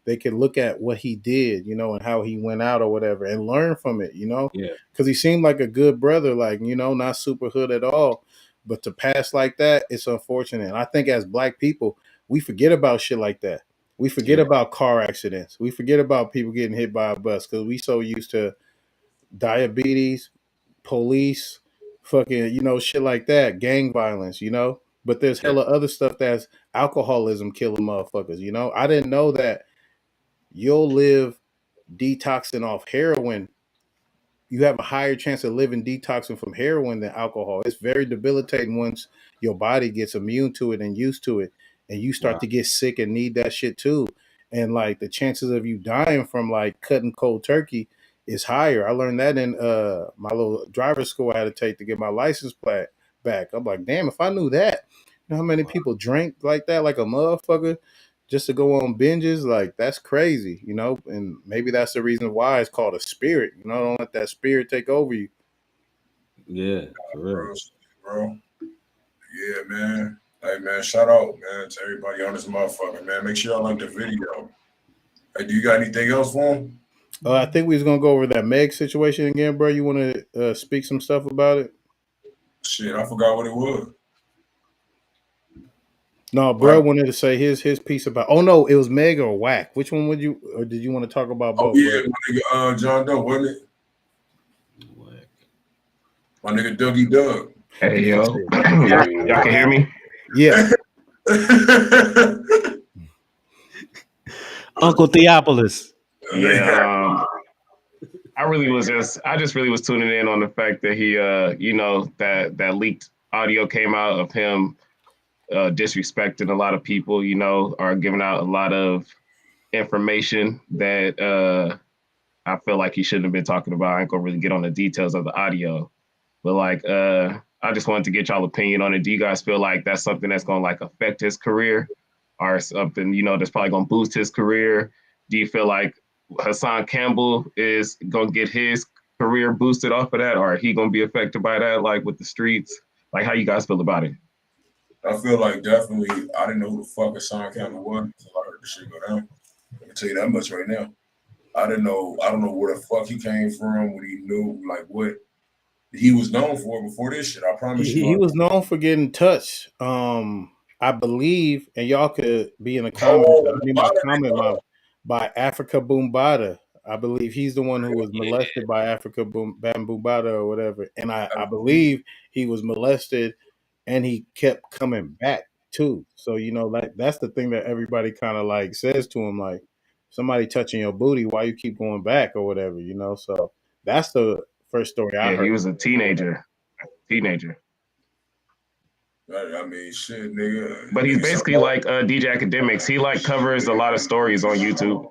Speaker 2: they can look at what he did, you know, and how he went out or whatever, and learn from it, you know,
Speaker 4: Yeah,
Speaker 2: because he seemed like a good brother, like you know, not super hood at all. But to pass like that, it's unfortunate. And I think as black people, we forget about shit like that. We forget
Speaker 4: yeah,
Speaker 2: about car accidents. We forget about people getting hit by a bus because we so used to diabetes, police, fucking, shit like that, gang violence, But there's
Speaker 3: Yeah.
Speaker 2: hella other stuff that's alcoholism killing motherfuckers, I didn't know that you'll live detoxing off heroin. You have a higher chance of living detoxing from heroin than alcohol. It's very debilitating once your body gets immune to it and used to it, and you start
Speaker 4: Wow.
Speaker 2: to get sick and need that shit too. And like the chances of you dying from like cutting cold turkey is higher. I learned that in my little driver's school I had to take to get my license plate back. I'm like, damn, if I knew that, you know how many people drink like that, like a motherfucker, just to go on binges, like that's crazy, and maybe that's the reason why it's called a spirit. Don't let that spirit take over you.
Speaker 4: Yeah, for real.
Speaker 1: Bro. Yeah, man. Hey, man, shout out, man, to everybody on this motherfucker, man. Make sure y'all like the video. Hey, do you got anything else for him?
Speaker 2: I think we was gonna go over that Meg situation again, bro. You want to speak some stuff about it?
Speaker 1: Shit, I forgot what it was.
Speaker 2: No, bro wanted to say his piece about. Oh no, it was Meg or Wack. Which one would you, or did you want to talk about both?
Speaker 1: Oh yeah, my nigga John Doe, wasn't it?
Speaker 4: Wack.
Speaker 1: My nigga Dougie Doug.
Speaker 3: Hey yo, y'all can hear me?
Speaker 2: Yeah.
Speaker 4: Uncle Theopolis.
Speaker 3: Yeah. I just really was tuning in on the fact that he, that leaked audio came out of him disrespecting a lot of people, or giving out a lot of information that I feel like he shouldn't have been talking about. I ain't gonna really get on the details of the audio, but like, I just wanted to get y'all opinion on it. Do you guys feel like that's something that's gonna like affect his career, or something that's probably gonna boost his career? Do you feel like Hassan Campbell is gonna get his career boosted off of that, or he gonna be affected by that, like with the streets? Like, how you guys feel about it?
Speaker 1: I feel like definitely I didn't know who the fuck Hassan Campbell was until I heard the shit go down. Let me tell you that much right now. I don't know where the fuck he came from, what he knew, like what he was known for before this shit. I promise you.
Speaker 2: He was known for getting touched. I believe, and y'all could be in the comments. By Africa Boombada. I believe he's the one who was molested by Africa Boombada or whatever. And I believe he was molested, and he kept coming back too. So that's the thing that everybody kind of like says to him, like somebody touching your booty, why you keep going back or whatever. So that's the first story I heard.
Speaker 3: He was a teenager.
Speaker 1: I mean, shit, nigga.
Speaker 3: But he's basically like DJ Academics. He like covers a lot of stories on YouTube.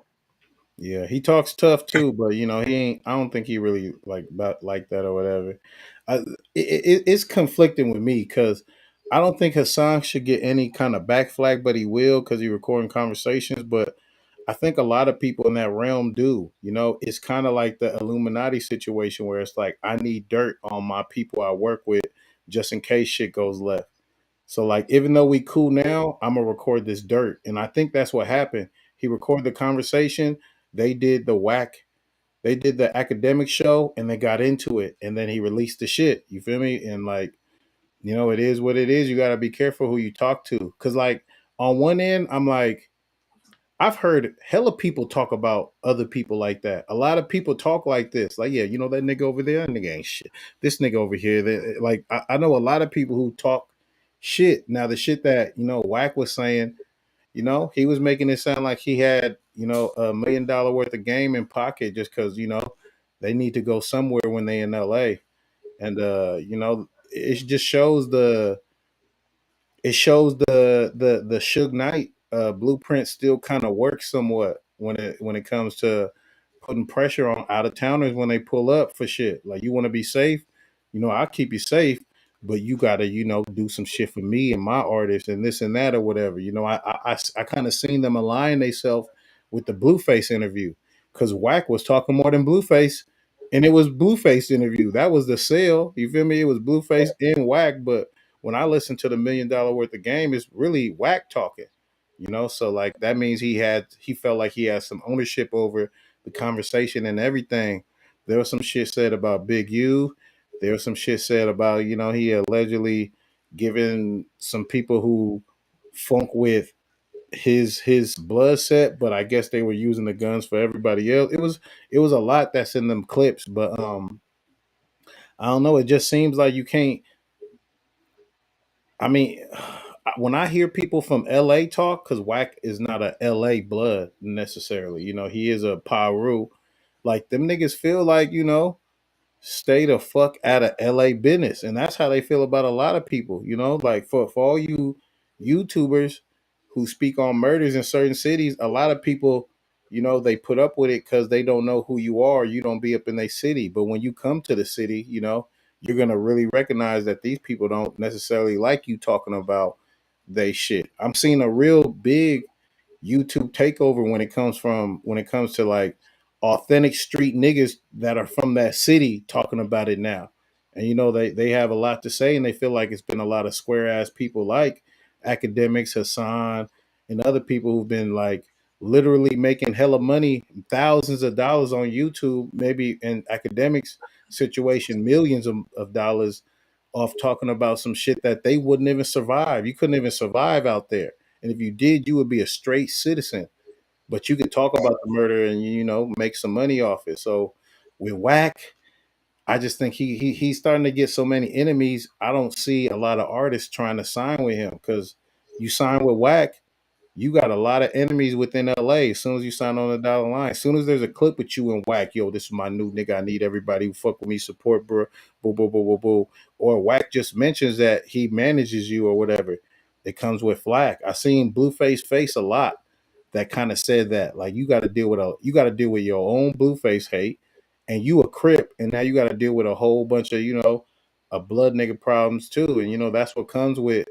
Speaker 2: Yeah, he talks tough too, but he ain't. I don't think he really like that or whatever. It's conflicting with me because I don't think Hassan should get any kind of back flag, but he will because he's recording conversations. But I think a lot of people in that realm do. It's kind of like the Illuminati situation where it's like I need dirt on my people I work with just in case shit goes left. So like, even though we cool now, I'm gonna record this dirt, and I think that's what happened. He recorded the conversation. They did the Wack. They did the academic show, and they got into it, and then he released the shit. You feel me? And like, it is what it is. You gotta be careful who you talk to, because like on one end, I'm like, I've heard hella people talk about other people like that. A lot of people talk like this, like, yeah, that nigga over there, that nigga ain't shit. This nigga over here, like, I know a lot of people who talk shit. Now, the shit that Wack was saying, he was making it sound like he had $1 million worth of game in pocket just because they need to go somewhere when they in LA, and it just shows the Suge Knight blueprint still kind of works somewhat when it comes to putting pressure on out of towners when they pull up for shit. Like, you want to be safe, I'll keep you safe, but you gotta do some shit for me and my artists and this and that or whatever. I kind of seen them align themselves with the Blueface interview because Wack was talking more than Blueface. And it was Blueface interview. That was the sale. You feel me? It was Blueface and Wack, but when I listen to the $1 million worth of game, it's really Wack talking, So like that means he felt like he had some ownership over the conversation and everything. There was some shit said about Big U. There was some shit said about he allegedly given some people who funk with his blood set, but I guess they were using the guns for everybody else. It was a lot that's in them clips, but I don't know. It just seems like you can't. I mean, when I hear people from LA talk, because Wack is not a LA blood necessarily, you know, he is a Paru. Like them niggas feel like, you know, stay the fuck out of LA business. And that's how they feel about a lot of people, you know, like for all you YouTubers who speak on murders in certain cities, a lot of people, you know, they put up with it because they don't know who you are. You don't be up in their city. But when you come to the city, you know, you're gonna really recognize that these people don't necessarily like you talking about they shit. I'm seeing a real big YouTube takeover when it comes to like authentic street niggas that are from that city talking about it now. And you know they have a lot to say and they feel like it's been a lot of square ass people like academics, Hassan, and other people who've been like literally making hella money, thousands of dollars on YouTube, maybe in academics situation, millions of dollars off talking about some shit that they wouldn't even survive. You couldn't even survive out there. And if you did, you would be a straight citizen. But you could talk about the murder and you know make some money off it. So with Wack, I just think he's starting to get so many enemies. I don't see a lot of artists trying to sign with him because you sign with Wack, you got a lot of enemies within LA. As soon as you sign on the dollar line, as soon as there's a clip with you and Wack, yo, this is my new nigga. I need everybody who fuck with me, support, bro. Boo, boo, boo, boo, boo. Or Wack just mentions that he manages you or whatever. It comes with flack. I seen Blueface Face a lot that kind of said that. Like you got to deal with your own Blueface hate, and you a Crip, and now you got to deal with a whole bunch of, you know, a blood nigga problems too. And you know, that's what comes with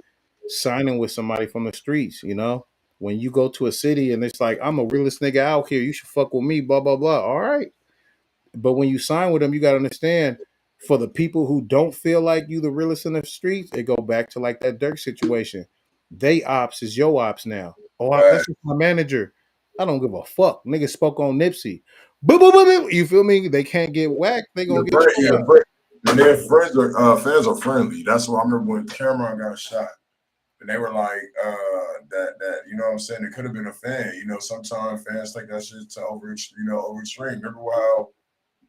Speaker 2: signing with somebody from the streets, you know when you go to a city and it's like, I'm a realest nigga out here, you should fuck with me, blah, blah, blah. All right. But when you sign with them, you got to understand for the people who don't feel like you the realest in the streets, it go back to like that Dirk situation. They ops is your ops now. Oh,
Speaker 1: Right.
Speaker 2: that's just my manager. I don't give a fuck. Niggas spoke on Nipsey. Boo, boo, boo, boo. You feel me? They can't get whacked. They gonna get
Speaker 1: Yeah,
Speaker 2: whacked.
Speaker 1: and their friends are fans are friendly. That's what I remember when Cameron got shot. And they were like, that you know what I'm saying? It could have been a fan. You know, sometimes fans take that shit to over extreme. Remember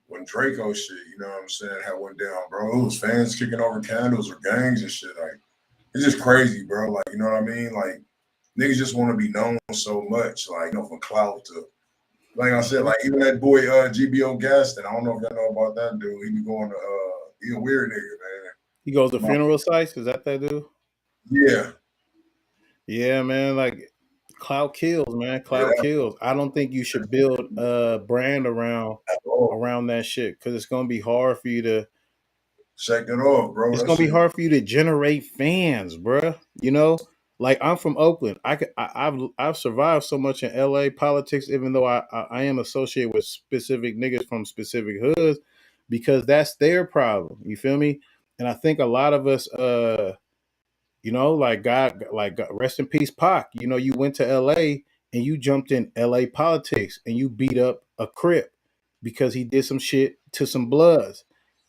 Speaker 1: when Draco shit, you know what I'm saying, had went down, bro. It was fans kicking over candles or gangs and shit. Like, it's just crazy, bro. Like, you know what I mean? Like, niggas just want to be known so much, like, you know, from clout to, like I said, like, even that boy GBO Gaston, I don't know if y'all know about that dude. He be going to, he a weird nigga, man.
Speaker 2: He goes to funeral sites. Is that dude?
Speaker 1: Yeah.
Speaker 2: Yeah, man. Like clout kills, man.
Speaker 1: Yeah,
Speaker 2: Clout kills. I don't think you should build a brand around that shit because it's gonna be hard for you to.
Speaker 1: Shake it off, bro.
Speaker 2: It's
Speaker 1: That
Speaker 2: gonna be
Speaker 1: shit.
Speaker 2: hard for you to generate fans, bruh. You know, like I'm from Oakland. I've survived so much in LA politics, even though I am associated with specific niggas from specific hoods, because that's their problem. You feel me? And I think a lot of us, you know, like rest in peace, Pac. You know, you went to L.A. and you jumped in L.A. politics and you beat up a Crip because he did some shit to some Bloods,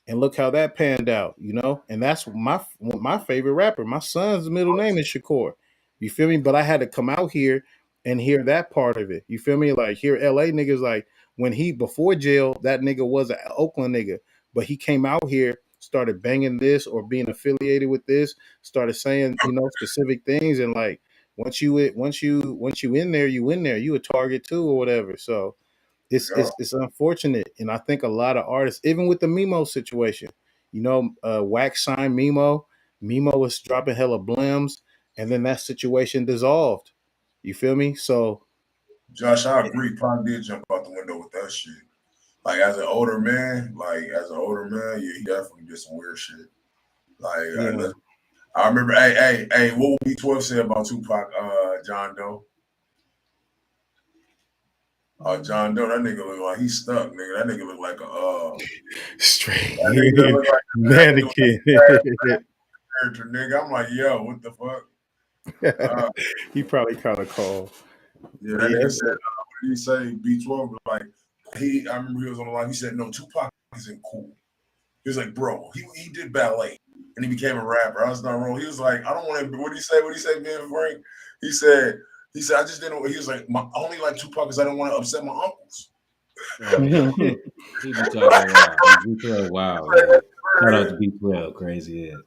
Speaker 2: and look how that panned out. You know, and that's my favorite rapper. My son's middle name is Shakur. You feel me? But I had to come out here and hear that part of it. You feel me? Like hear L.A. niggas like when he before jail, that nigga was an Oakland nigga, but he came out here, started banging this or being affiliated with this, started saying, you know, specific things, and like once you in there, you a target too or whatever. So
Speaker 1: Yeah.
Speaker 2: it's unfortunate, and I think a lot of artists, even with the Mimo situation, you know, Wax signed Mimo. Mimo was dropping hella blims, and then that situation dissolved. You feel me? So
Speaker 1: Josh, I agree. Pac did jump out the window with that shit. Like as an older man, yeah, he definitely did some weird shit. Like
Speaker 2: yeah,
Speaker 1: I remember, hey, what would B12 say about Tupac, John Doe? John Doe, that nigga look like he's stuck, nigga. That nigga look like
Speaker 2: straight
Speaker 1: that nigga look like that nigga look
Speaker 2: mannequin.
Speaker 1: like a character, nigga. I'm like, yo, what the fuck?
Speaker 2: He probably kind of called.
Speaker 1: Yeah,
Speaker 2: But
Speaker 1: that
Speaker 2: yeah,
Speaker 1: nigga said, what did he say? B12 was like, I remember he was on the line. He said, no, Tupac isn't cool. He was like, bro, he did ballet and he became a rapper. I was not wrong. He was like, I don't want to, what did he say? Ben Frank? He said, He said, I just didn't. He was like, I only like Tupac because I didn't want to upset my uncles.
Speaker 4: Oh, yeah. He be talking wild. B12 wild, man. Shout out to B12, crazy ass.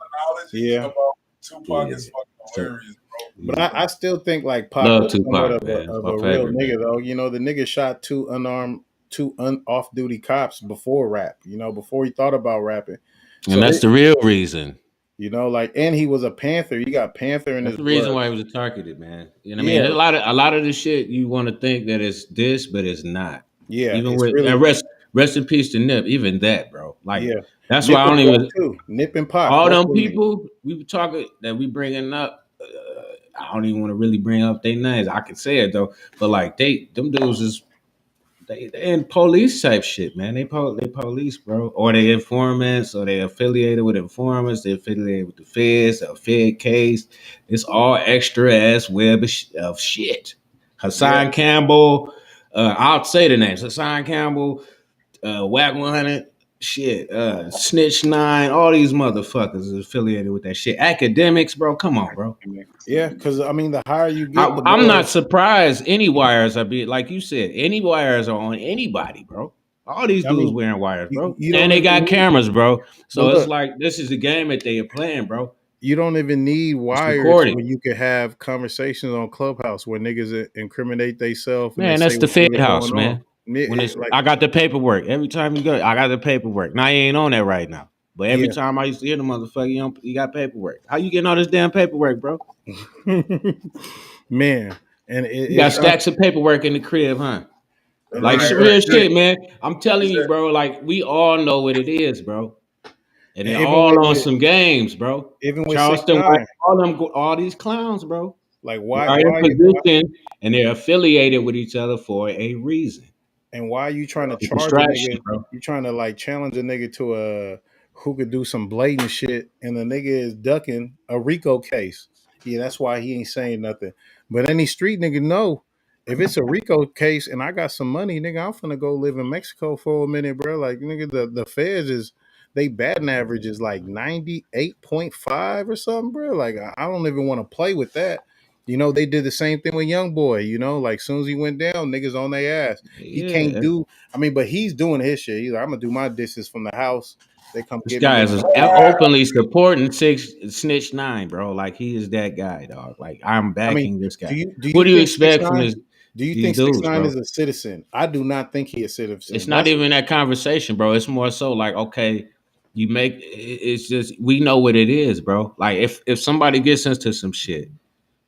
Speaker 1: Yeah. About Tupac is fucking hilarious, bro.
Speaker 2: But I still think like Pac
Speaker 4: Love
Speaker 2: was
Speaker 4: Tupac,
Speaker 2: somewhat
Speaker 4: man.
Speaker 2: of
Speaker 4: My
Speaker 2: a real
Speaker 4: favorite,
Speaker 2: nigga
Speaker 4: man.
Speaker 2: though. You know, the nigga shot two off-duty cops before rap. You know, before he thought about rapping.
Speaker 4: And that's the real reason.
Speaker 2: You know, like, and he was a Panther. You got Panther in
Speaker 4: That's
Speaker 2: his
Speaker 4: the reason
Speaker 2: blood.
Speaker 4: why he was targeted, man. You know what I mean? A lot of the shit you want to think that it's this, but it's not.
Speaker 2: Yeah,
Speaker 4: even
Speaker 2: it's
Speaker 4: with
Speaker 2: really
Speaker 4: and rest in peace to Nip. Even that, bro. Like that's
Speaker 2: Nip
Speaker 4: why I don't even
Speaker 2: too. Nip and Pac.
Speaker 4: All them people we were talking that we bringing up. I don't even want to really bring up their names. I can say it though, but like them dudes is they in police type shit, man. They police, bro, or they informants, or they affiliated with informants. They affiliated with the feds, a Fed case. It's all extra ass web of shit. Hassan Campbell, I'll say the names: Hassan Campbell, Wack 100, shit, Snitch 9. All these motherfuckers is affiliated with that shit. Academics, bro. Come on, bro.
Speaker 2: Yeah, because I mean, the higher you get,
Speaker 4: I'm not surprised any wires are being, like you said, any wires are on anybody, bro. All these dudes wearing wires, bro. And they got cameras, bro. So it's like this is the game that they are playing, bro.
Speaker 2: You don't even need wires when you can have conversations on Clubhouse where niggas incriminate themselves.
Speaker 4: Man, that's the Fed house, man. When it's I got the paperwork. Every time you go, I got the paperwork. Now you ain't on that right now. But every time I used to hear the motherfucker, you got paperwork. How you getting all this damn paperwork, bro?
Speaker 2: Man, and
Speaker 4: you got stacks of paperwork in the crib, huh? Like real shit, man. I'm telling you, bro. Like we all know what it is, bro. And they're all on some games, bro.
Speaker 2: Even with
Speaker 4: Charleston, all these clowns, bro.
Speaker 2: Like why
Speaker 4: are in position and they're affiliated with each other for a reason.
Speaker 2: And why are you trying to charge a nigga? Bro. You trying to like challenge a nigga to a who could do some blatant shit, and the nigga is ducking a RICO case. Yeah, that's why he ain't saying nothing. But any street nigga know if it's a RICO case and I got some money, nigga, I'm finna go live in Mexico for a minute, bro. Like nigga, the feds is they batting average is like 98.5 or something, bro. Like I don't even want to play with that. You know, they did the same thing with Young Boy, you know, like soon as he went down, niggas on their ass. He can't do, I mean, but he's doing his shit. He's like, I'm gonna do my dishes from the house. They come
Speaker 4: this guy is openly supporting Snitch 9, bro. Like he is that guy, dog. Like I'm backing this guy. What do you expect from this?
Speaker 2: Do you think 6ix9ine is a citizen? I do not think he is a citizen.
Speaker 4: It's not even that conversation, bro. It's more so like, okay, you make it's just we know what it is, bro. Like if somebody gets into some shit,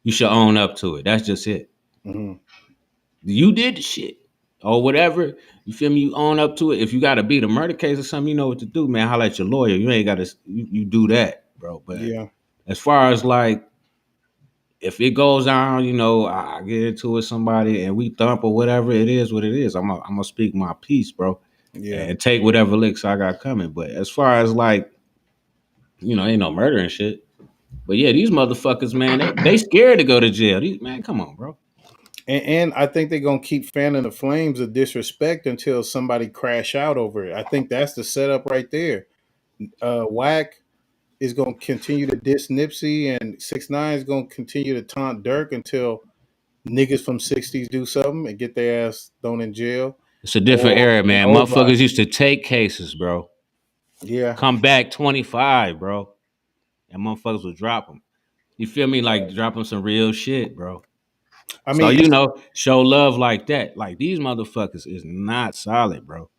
Speaker 4: you should own up to it. That's just it.
Speaker 2: Mm-hmm.
Speaker 4: You did the shit or whatever. You feel me? You own up to it. If you got to beat a murder case or something, you know what to do, man. Holla at your lawyer. You ain't got to. You do that, bro. But as far as like, if it goes down, you know, I get into it with somebody and we thump or whatever, it is what it is. I'm gonna speak my piece, bro.
Speaker 2: Yeah.
Speaker 4: And take whatever licks I got coming. But as far as like, you know, ain't no murder and shit. But yeah, these motherfuckers, man, they scared to go to jail. Man, come on, bro.
Speaker 2: And I think they're gonna keep fanning the flames of disrespect until somebody crash out over it. I think that's the setup right there. Wack is gonna continue to diss Nipsey, and 6ix9ine is gonna continue to taunt Durk until niggas from 60s do something and get their ass thrown in jail.
Speaker 4: It's a different era, man. Motherfuckers used to take cases, bro.
Speaker 2: Yeah.
Speaker 4: Come back 25, bro. And motherfuckers would drop them. You feel me? Like dropping some real shit, bro. I mean, so you know, show love like that. Like these motherfuckers is not solid, bro.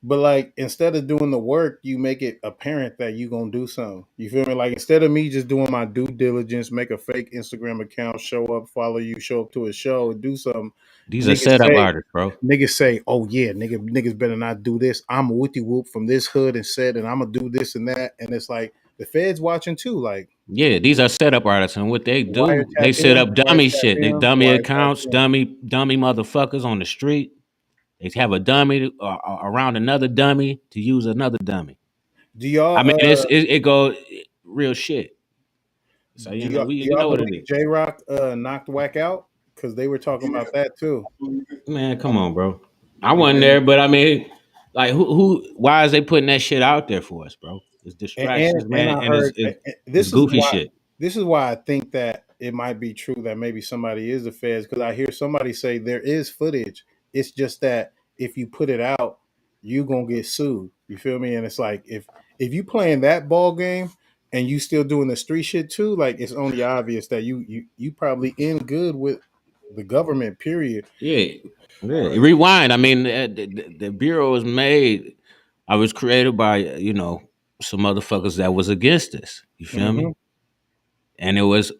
Speaker 2: But like instead of doing the work, you make it apparent that you gonna do something. You feel me? Like instead of me just doing my due diligence, make a fake Instagram account, show up, follow you, show up to a show, and do something.
Speaker 4: These are setup artists, bro.
Speaker 2: Niggas say, "Oh yeah, niggas better not do this. I'm a whoopty whoop from this hood and said, and I'm gonna do this and that." And it's like the feds watching too. Like,
Speaker 4: yeah, these are setup artists, and what they do, they set up dummy shit. They dummy accounts, dummy motherfuckers on the street. They have a dummy around another dummy to use another dummy.
Speaker 2: Do y'all?
Speaker 4: I mean, it goes real shit. So you know, you know what it is.
Speaker 2: J-Rock knocked Wack out because they were talking about that too.
Speaker 4: Man, come on, bro. I wasn't there, but I mean, like, who? Why is they putting that shit out there for us, bro? It's distractions, man, and it's goofy shit.
Speaker 2: This is why I think that it might be true that maybe somebody is the feds, because I hear somebody say there is footage. It's just that if you put it out, you gonna get sued. You feel me? And it's like if you playing that ball game and you still doing the street shit too, like it's only obvious that you probably in good with the government. Period.
Speaker 4: Yeah,
Speaker 1: Right.
Speaker 4: rewind. I mean, the bureau was made. I was created by some motherfuckers that was against us. You feel
Speaker 2: Mm-hmm.
Speaker 4: me? And it was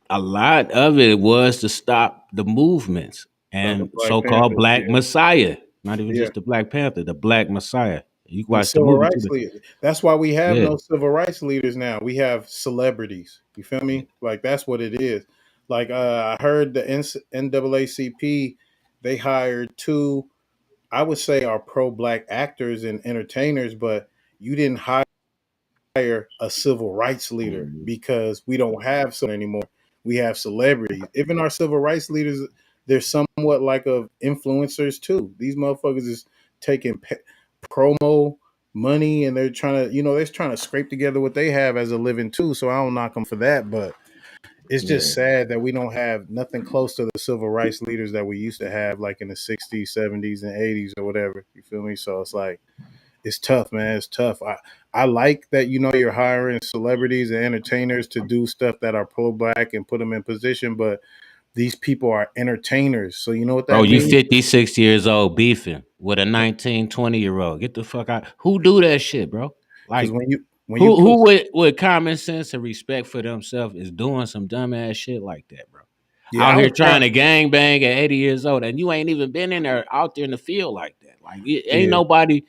Speaker 4: a lot of it was to stop the movements
Speaker 2: Of the
Speaker 4: and
Speaker 2: Black
Speaker 4: so-called
Speaker 2: Panthers,
Speaker 4: Black
Speaker 2: yeah,
Speaker 4: Messiah. Not even
Speaker 2: yeah.
Speaker 4: just the Black Panther, the Black Messiah. You can
Speaker 2: The
Speaker 4: watch the
Speaker 2: civil
Speaker 4: movie too.
Speaker 2: rights leaders. That's why we have
Speaker 4: Yeah.
Speaker 2: no civil rights leaders now. We have celebrities. You feel
Speaker 4: Yeah.
Speaker 2: me? Like that's what it is. Like I heard the NAACP, they hired two, I would say, are pro-black actors and entertainers, but you didn't hire a civil rights leader
Speaker 4: Mhm.
Speaker 2: because we don't have so anymore. We have celebrities. Even our civil rights leaders, they're somewhat like of influencers too. These motherfuckers is taking promo money and they're trying to, they're trying to scrape together what they have as a living too. So I don't knock them for that, but it's
Speaker 4: Yeah.
Speaker 2: just sad that we don't have nothing close to the civil rights leaders that we used to have, like in the 60s, 70s, and 80s or whatever. You feel me? So it's like, it's tough, man. It's tough. I like that you're hiring celebrities and entertainers to do stuff that are pro black and put them in position, but these people are entertainers. So you know what
Speaker 4: Bro,
Speaker 2: that
Speaker 4: you
Speaker 2: means?
Speaker 4: 56 years old beefing with a 19, 20-year-old. Get the fuck out. Who do that shit, bro?
Speaker 2: Because
Speaker 4: Like,
Speaker 2: when you
Speaker 4: who
Speaker 2: put
Speaker 4: with common sense and respect for themselves is doing some dumbass shit like that, bro?
Speaker 2: yeah,
Speaker 4: Out
Speaker 2: I
Speaker 4: here
Speaker 2: was
Speaker 4: trying to gang bang at 80 years old, and you ain't even been in there out there in the field like that. Like, ain't
Speaker 2: yeah,
Speaker 4: nobody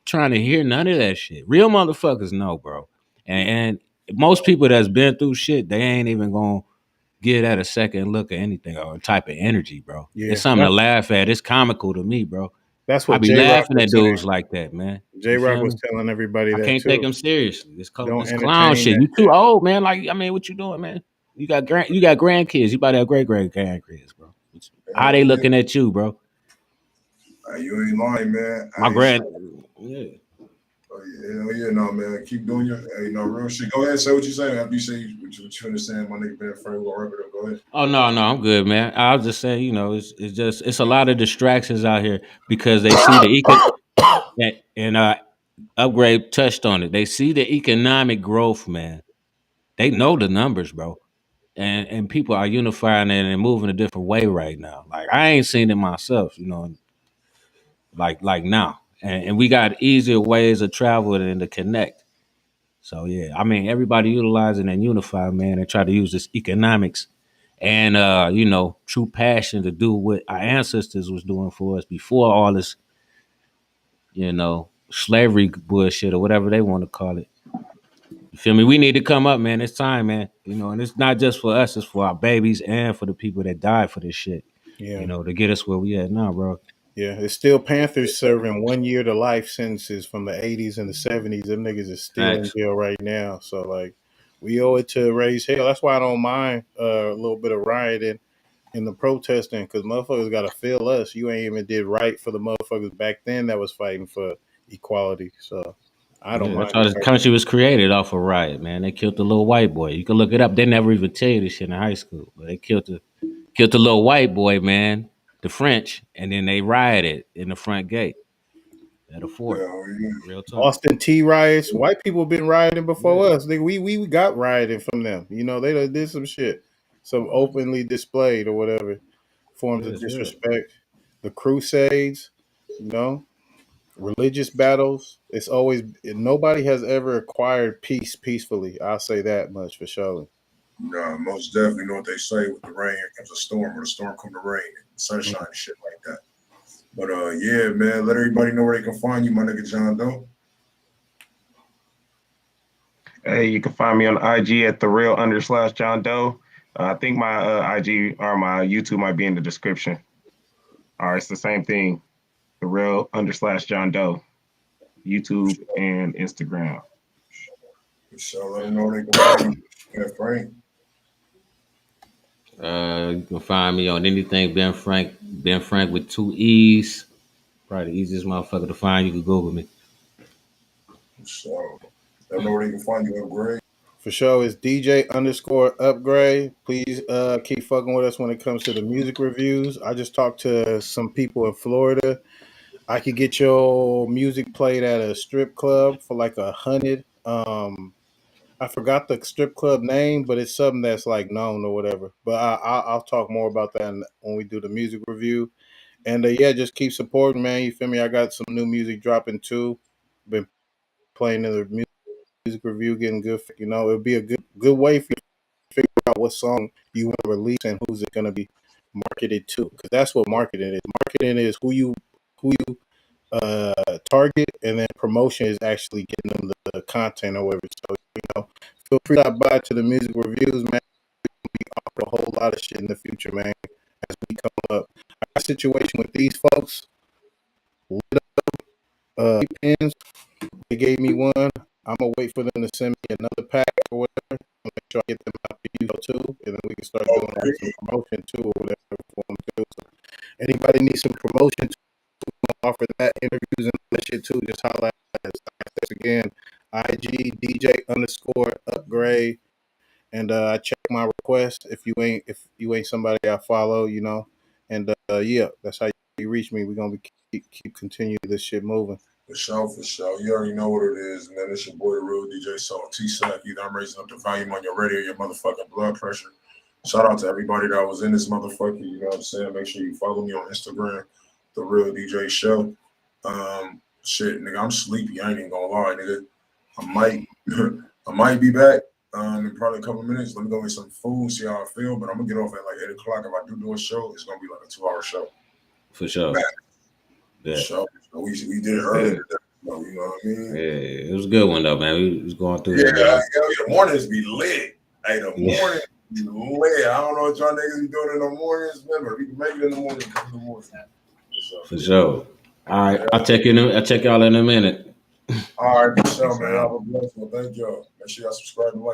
Speaker 4: trying to hear none of that shit. Real motherfuckers know, bro. And most people that's been through shit, they ain't even gonna give that a second look at anything or type of energy, bro. It's
Speaker 2: yeah.
Speaker 4: something to laugh at. It's comical to me, bro.
Speaker 2: That's
Speaker 4: I
Speaker 2: what
Speaker 4: be
Speaker 2: J Rock
Speaker 4: laughing
Speaker 2: was
Speaker 4: at
Speaker 2: saying.
Speaker 4: dudes like that, man.
Speaker 2: J
Speaker 4: You
Speaker 2: Rock
Speaker 4: feel
Speaker 2: was
Speaker 4: me?
Speaker 2: telling everybody
Speaker 4: I
Speaker 2: that
Speaker 4: can't take
Speaker 2: too.
Speaker 4: them seriously.
Speaker 2: Don't
Speaker 4: This clown
Speaker 2: entertain
Speaker 4: shit.
Speaker 2: that
Speaker 4: You too
Speaker 2: shit.
Speaker 4: old, man. Like, I mean, what you doing, man? You got grandkids. You about to have great grandkids, bro. How they
Speaker 1: Hell yeah.
Speaker 4: looking at you, bro?
Speaker 1: You ain't lying, man.
Speaker 4: My
Speaker 1: Hey, shit.
Speaker 4: yeah.
Speaker 1: Oh, yeah, hell yeah, no, man. Keep doing your, real shit. Go ahead, say what you saying. After you say what you understand, my nigga Ben Frank, we'll wrap it up. Go ahead.
Speaker 4: Oh no, I'm good, man. I was just saying, it's a lot of distractions out here because they see the and Upgrade touched on it. They see the economic growth, man. They know the numbers, bro. And people are unifying and moving a different way right now. Like I ain't seen it myself, like now. And we got easier ways of travel and to connect. So yeah, I mean everybody utilizing and unify, man, and try to use this economics and true passion to do what our ancestors was doing for us before all this, slavery bullshit or whatever they want to call it. You feel me? We need to come up, man. It's time, man. And it's not just for us, it's for our babies and for the people that died for this shit,
Speaker 2: Yeah.
Speaker 4: to get us where we at now, bro.
Speaker 2: Yeah, it's still Panthers serving 1 year to life sentences from the 80s and the 70s. Them niggas is still in
Speaker 4: Facts.
Speaker 2: jail right now. So, like, we owe it to raise hell. That's why I don't mind a little bit of rioting and the protesting, because motherfuckers got to feel us. You ain't even did right for the motherfuckers back then that was fighting for equality. So, I don't
Speaker 4: Yeah, that's
Speaker 2: mind
Speaker 4: how
Speaker 2: it
Speaker 4: this
Speaker 2: personally.
Speaker 4: country was created off a riot, man. They killed the little white boy. You can look it up. They never even tell you this shit in high school. But they killed the little white boy, man, the French, and then they rioted in the front gate at a fort.
Speaker 1: Yeah, yeah.
Speaker 4: Real talk.
Speaker 2: Austin T riots. White people been rioting
Speaker 4: Yeah.
Speaker 2: before us. We got rioting from them. They done did some shit, some openly displayed or whatever forms of
Speaker 4: Yes, yeah.
Speaker 2: disrespect. The Crusades, you know, religious battles. It's always nobody has ever acquired peace peacefully. I'll say that much for sure.
Speaker 1: No, most definitely know what they say with the rain, here comes a storm, or the storm come to rain, sunshine and shit like that. But yeah, man, let everybody know where they can find you, my nigga John Doe.
Speaker 3: Hey, you can find me on IG at @the_real_John Doe. I think my IG or my YouTube might be in the description. All right, it's the same thing. @the_John Doe. YouTube and Instagram.
Speaker 1: So let them know where they can find you. Yeah, Frank.
Speaker 4: You can find me on anything Ben Frank with 2 E's. Probably the easiest motherfucker to find. You can Google me.
Speaker 1: So let them know where they can find you, Upgrade.
Speaker 2: For sure, it's DJ_upgrade. Please keep fucking with us when it comes to the music reviews. I just talked to some people in Florida. I could get your music played at a strip club for like 100. I forgot the strip club name, but it's something that's like known or whatever. But I'll talk more about that when we do the music review. And yeah, just keep supporting, man. You feel me? I got some new music dropping too. Been playing in the music review, getting good. You know, it'll be a good way for you to figure out what song you want to release and who's it going to be marketed to. Because that's what marketing is. Marketing is who you target, and then promotion is actually getting them the content or whatever. So, you know, feel free to stop by to the music reviews, man. We offer a whole lot of shit in the future, man, as we come up. I got a situation with these folks. Pens. They gave me one. I'm gonna wait for them to send me another pack or whatever. I'll make sure I get them out to you too, and then we can start doing some promotion too or whatever for them too. So anybody needs some promotion offer that, interviews and that shit too, just holla at us. Again, IG DJ_upgrade, and I check my request if you ain't somebody I follow, you know, and yeah, that's how you reach me. We're gonna keep continue this shit moving.
Speaker 1: For sure. You already know what it is, man. It's your boy, the real DJ Salt T-Sack. Either I'm raising up the volume on your radio, your motherfucking blood pressure. Shout out to everybody that was in this motherfucker. You know what I'm saying? Make sure you follow me on Instagram, The Real DJ Show. Shit, nigga, I'm sleepy. I ain't even gonna lie, nigga. I might be back in probably a couple of minutes. Let me go get some food, see how I feel. But I'm gonna get off at like 8 o'clock. If I do a show, it's gonna be like a 2-hour show.
Speaker 4: For sure.
Speaker 1: Yeah. So we did it earlier. You know what I mean?
Speaker 4: Yeah, it was a good one though, man. We was going through
Speaker 1: it. Yeah, the mornings be lit. Hey, the morning be lit. I don't know what y'all niggas be doing in the mornings, man, but we can make it in the morning. Come in the morning.
Speaker 4: For sure. All right, I'll check y'all in a minute.
Speaker 1: All right, for sure, man. Have a blessed one. Thank y'all. Make sure y'all subscribe and like.